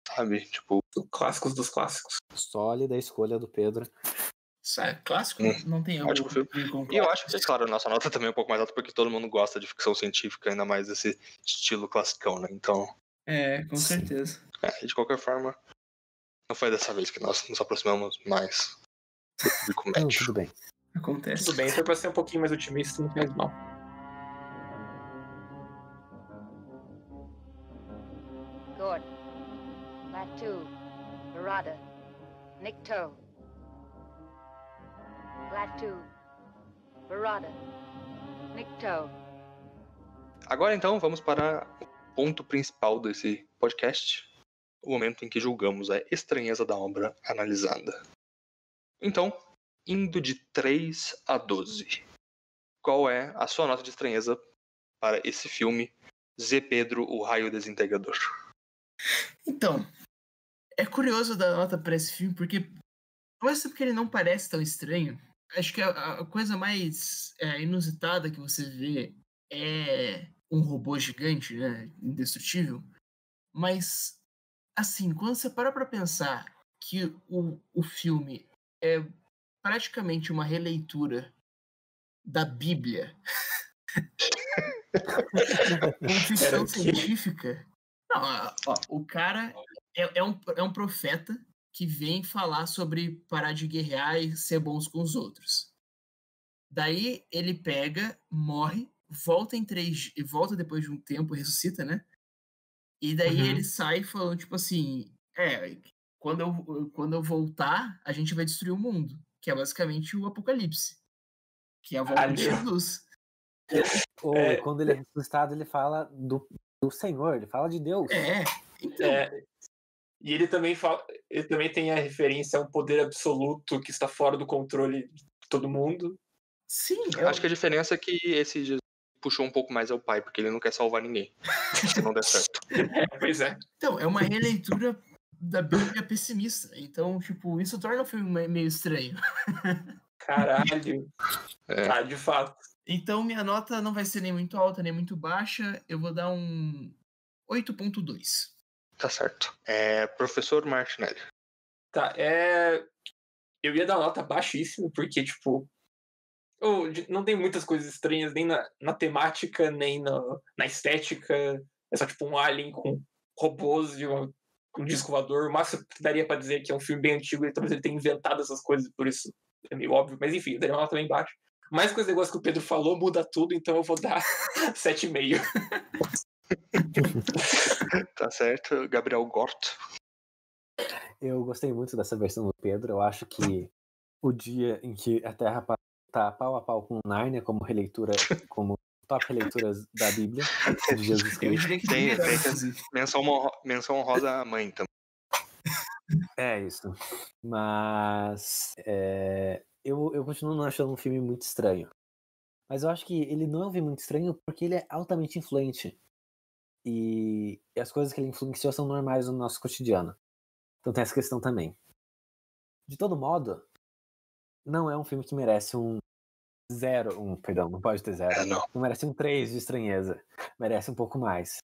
sabe, tipo... Clássicos dos clássicos. Sólida a escolha do Pedro. Clássico? Não tem ótimo filme. E eu acho que, claro, a nossa nota também é um pouco mais alta, porque todo mundo gosta de ficção científica, ainda mais desse estilo classicão, né? Então... com certeza. De qualquer forma, não foi dessa vez que nós nos aproximamos mais do público médio. Tudo bem. Acontece. Tudo bem, foi pra ser um pouquinho mais otimista, não faz mal. Gordon. Latu. Barada. Nikto. Latu. Barada. Nikto. Agora então vamos para o ponto principal desse podcast, o momento em que julgamos a estranheza da obra analisada. Então, indo de 3 a 12, qual é a sua nota de estranheza para esse filme, Zé Pedro, o Raio Desintegrador? Então, é curioso dar nota para esse filme, porque ele não parece tão estranho. Acho que a coisa mais inusitada que você vê é um robô gigante, né, indestrutível. Mas, assim, quando você para pra pensar que o filme é praticamente uma releitura da Bíblia com ficção científica... Não, o cara é um profeta que vem falar sobre parar de guerrear e ser bons com os outros. Daí ele pega, morre, volta depois de um tempo, ressuscita, né? E daí ele sai falando, tipo assim, quando eu voltar, a gente vai destruir o mundo, que é basicamente o Apocalipse, que é a volta de Jesus. E quando ele é ressuscitado, ele fala do Senhor, ele fala de Deus. Então... E ele também tem a referência a um poder absoluto que está fora do controle de todo mundo. Sim. Acho que a diferença é que esse Jesus puxou um pouco mais ao pai, porque ele não quer salvar ninguém, se não der certo. Pois é. Então, é uma releitura da Bíblia pessimista. Então, tipo, isso torna o filme meio estranho. Caralho. Tá, de fato. Então, minha nota não vai ser nem muito alta, nem muito baixa. Eu vou dar um 8.2. Tá certo. Professor Martinelli. Tá, eu ia dar uma nota baixíssima, porque, tipo, não tem muitas coisas estranhas, nem na temática, nem na estética. É só, tipo, um alien com robôs e um disco voador. O máximo que daria pra dizer que é um filme bem antigo, e talvez ele tenha inventado essas coisas, por isso é meio óbvio. Mas, enfim, eu daria uma nota bem baixa. Mais com esse negócio que o Pedro falou, muda tudo, então eu vou dar 7,5. Tá certo. Gabriel Gort. Eu gostei muito dessa versão do Pedro. Eu acho que o dia em que a Terra tá pau a pau com Nárnia como releitura, como top releituras da Bíblia de Jesus Cristo. Tem menção honrosa à mãe também. É isso. Mas eu continuo não achando um filme muito estranho. Mas eu acho que ele não é um filme muito estranho porque ele é altamente influente. E as coisas que ele influenciou são normais no nosso cotidiano. Então tem essa questão também. De todo modo, não é um filme que merece um 0, perdão, não pode ter 0. Não. Não merece um 3 de estranheza. Merece um pouco mais.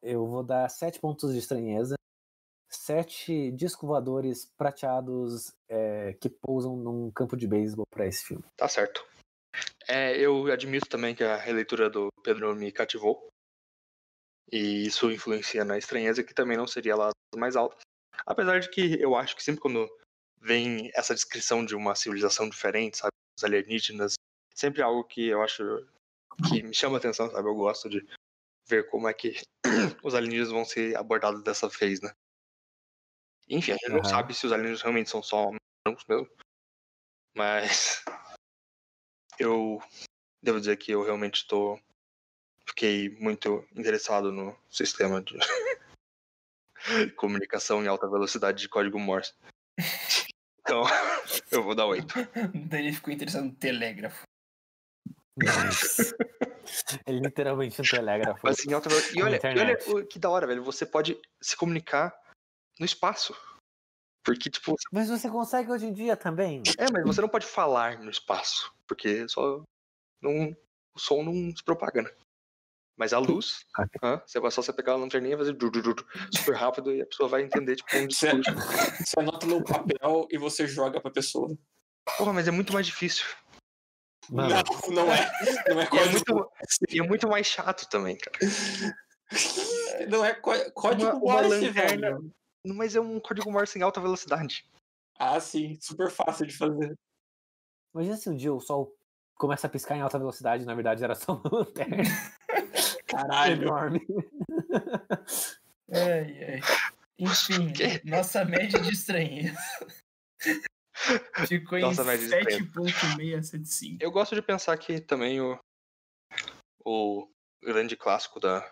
Eu vou dar 7 pontos de estranheza. 7 discos voadores prateados que pousam num campo de beisebol pra esse filme. Tá certo. Eu admito também que a releitura do Pedro me cativou. E isso influencia na estranheza, que também não seria lá das mais altas. Apesar de que eu acho que sempre quando vem essa descrição de uma civilização diferente, sabe, os alienígenas, sempre é algo que eu acho que me chama a atenção, sabe? Eu gosto de ver como é que os alienígenas vão ser abordados dessa vez, né? Enfim, a gente não sabe se os alienígenas realmente são só humanos mesmo. Mas eu devo dizer que eu realmente fiquei muito interessado no sistema de comunicação em alta velocidade de código Morse. Então, eu vou dar 8. Daí ele ficou interessado no telégrafo. Nossa. É literalmente um telégrafo. Mas em alta velocidade. E olha que da hora, velho. Você pode se comunicar no espaço. Porque, tipo. Mas você consegue hoje em dia também. Mas você não pode falar no espaço. Porque o som não se propaga, né? Mas a luz, só você pegar a lanterninha e fazer super rápido e a pessoa vai entender, tipo, um discurso. Você anota no papel e você joga pra pessoa. Porra, mas é muito mais difícil. Não é código. E é muito mais chato também, cara. Não é código Morse, velho. Mas é um código Morse em alta velocidade. Ah, sim. Super fácil de fazer. Imagina se um dia o sol começa a piscar em alta velocidade, na verdade era só uma lanterna. Caralho. Enorme. Ai. Enfim, nossa média de estranheza ficou em 7.675. Eu gosto de pensar que também o grande clássico da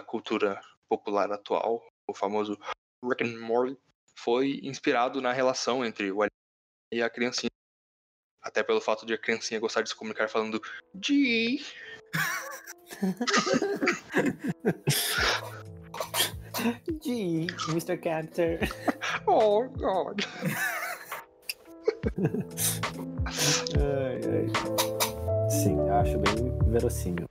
cultura popular atual, o famoso Rick and Morty, foi inspirado na relação entre o alien e a criancinha. Até pelo fato de a criancinha gostar de se comunicar falando G. G, Mr. Captor. Oh, God. Ai. Sim, eu acho bem verossímil.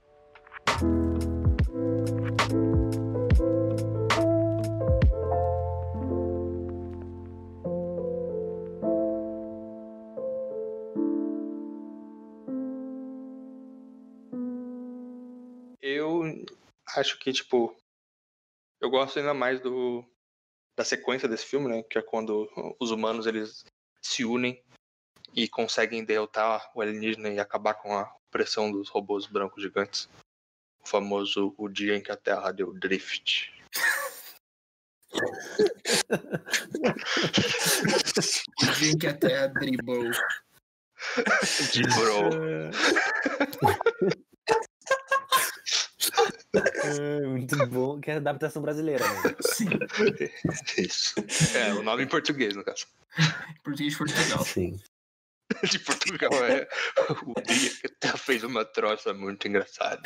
Eu acho que, tipo, eu gosto ainda mais da sequência desse filme, né? Que é quando os humanos, eles se unem e conseguem derrotar o alienígena e acabar com a opressão dos robôs brancos gigantes. O famoso O Dia em que a Terra deu drift. O dia em que a Terra driblou. Muito bom, que é a adaptação brasileira. Né? Sim. Isso. O nome em português, no caso. Português de Portugal. Sim. De Portugal o dia que a Terra fez uma troça muito engraçada.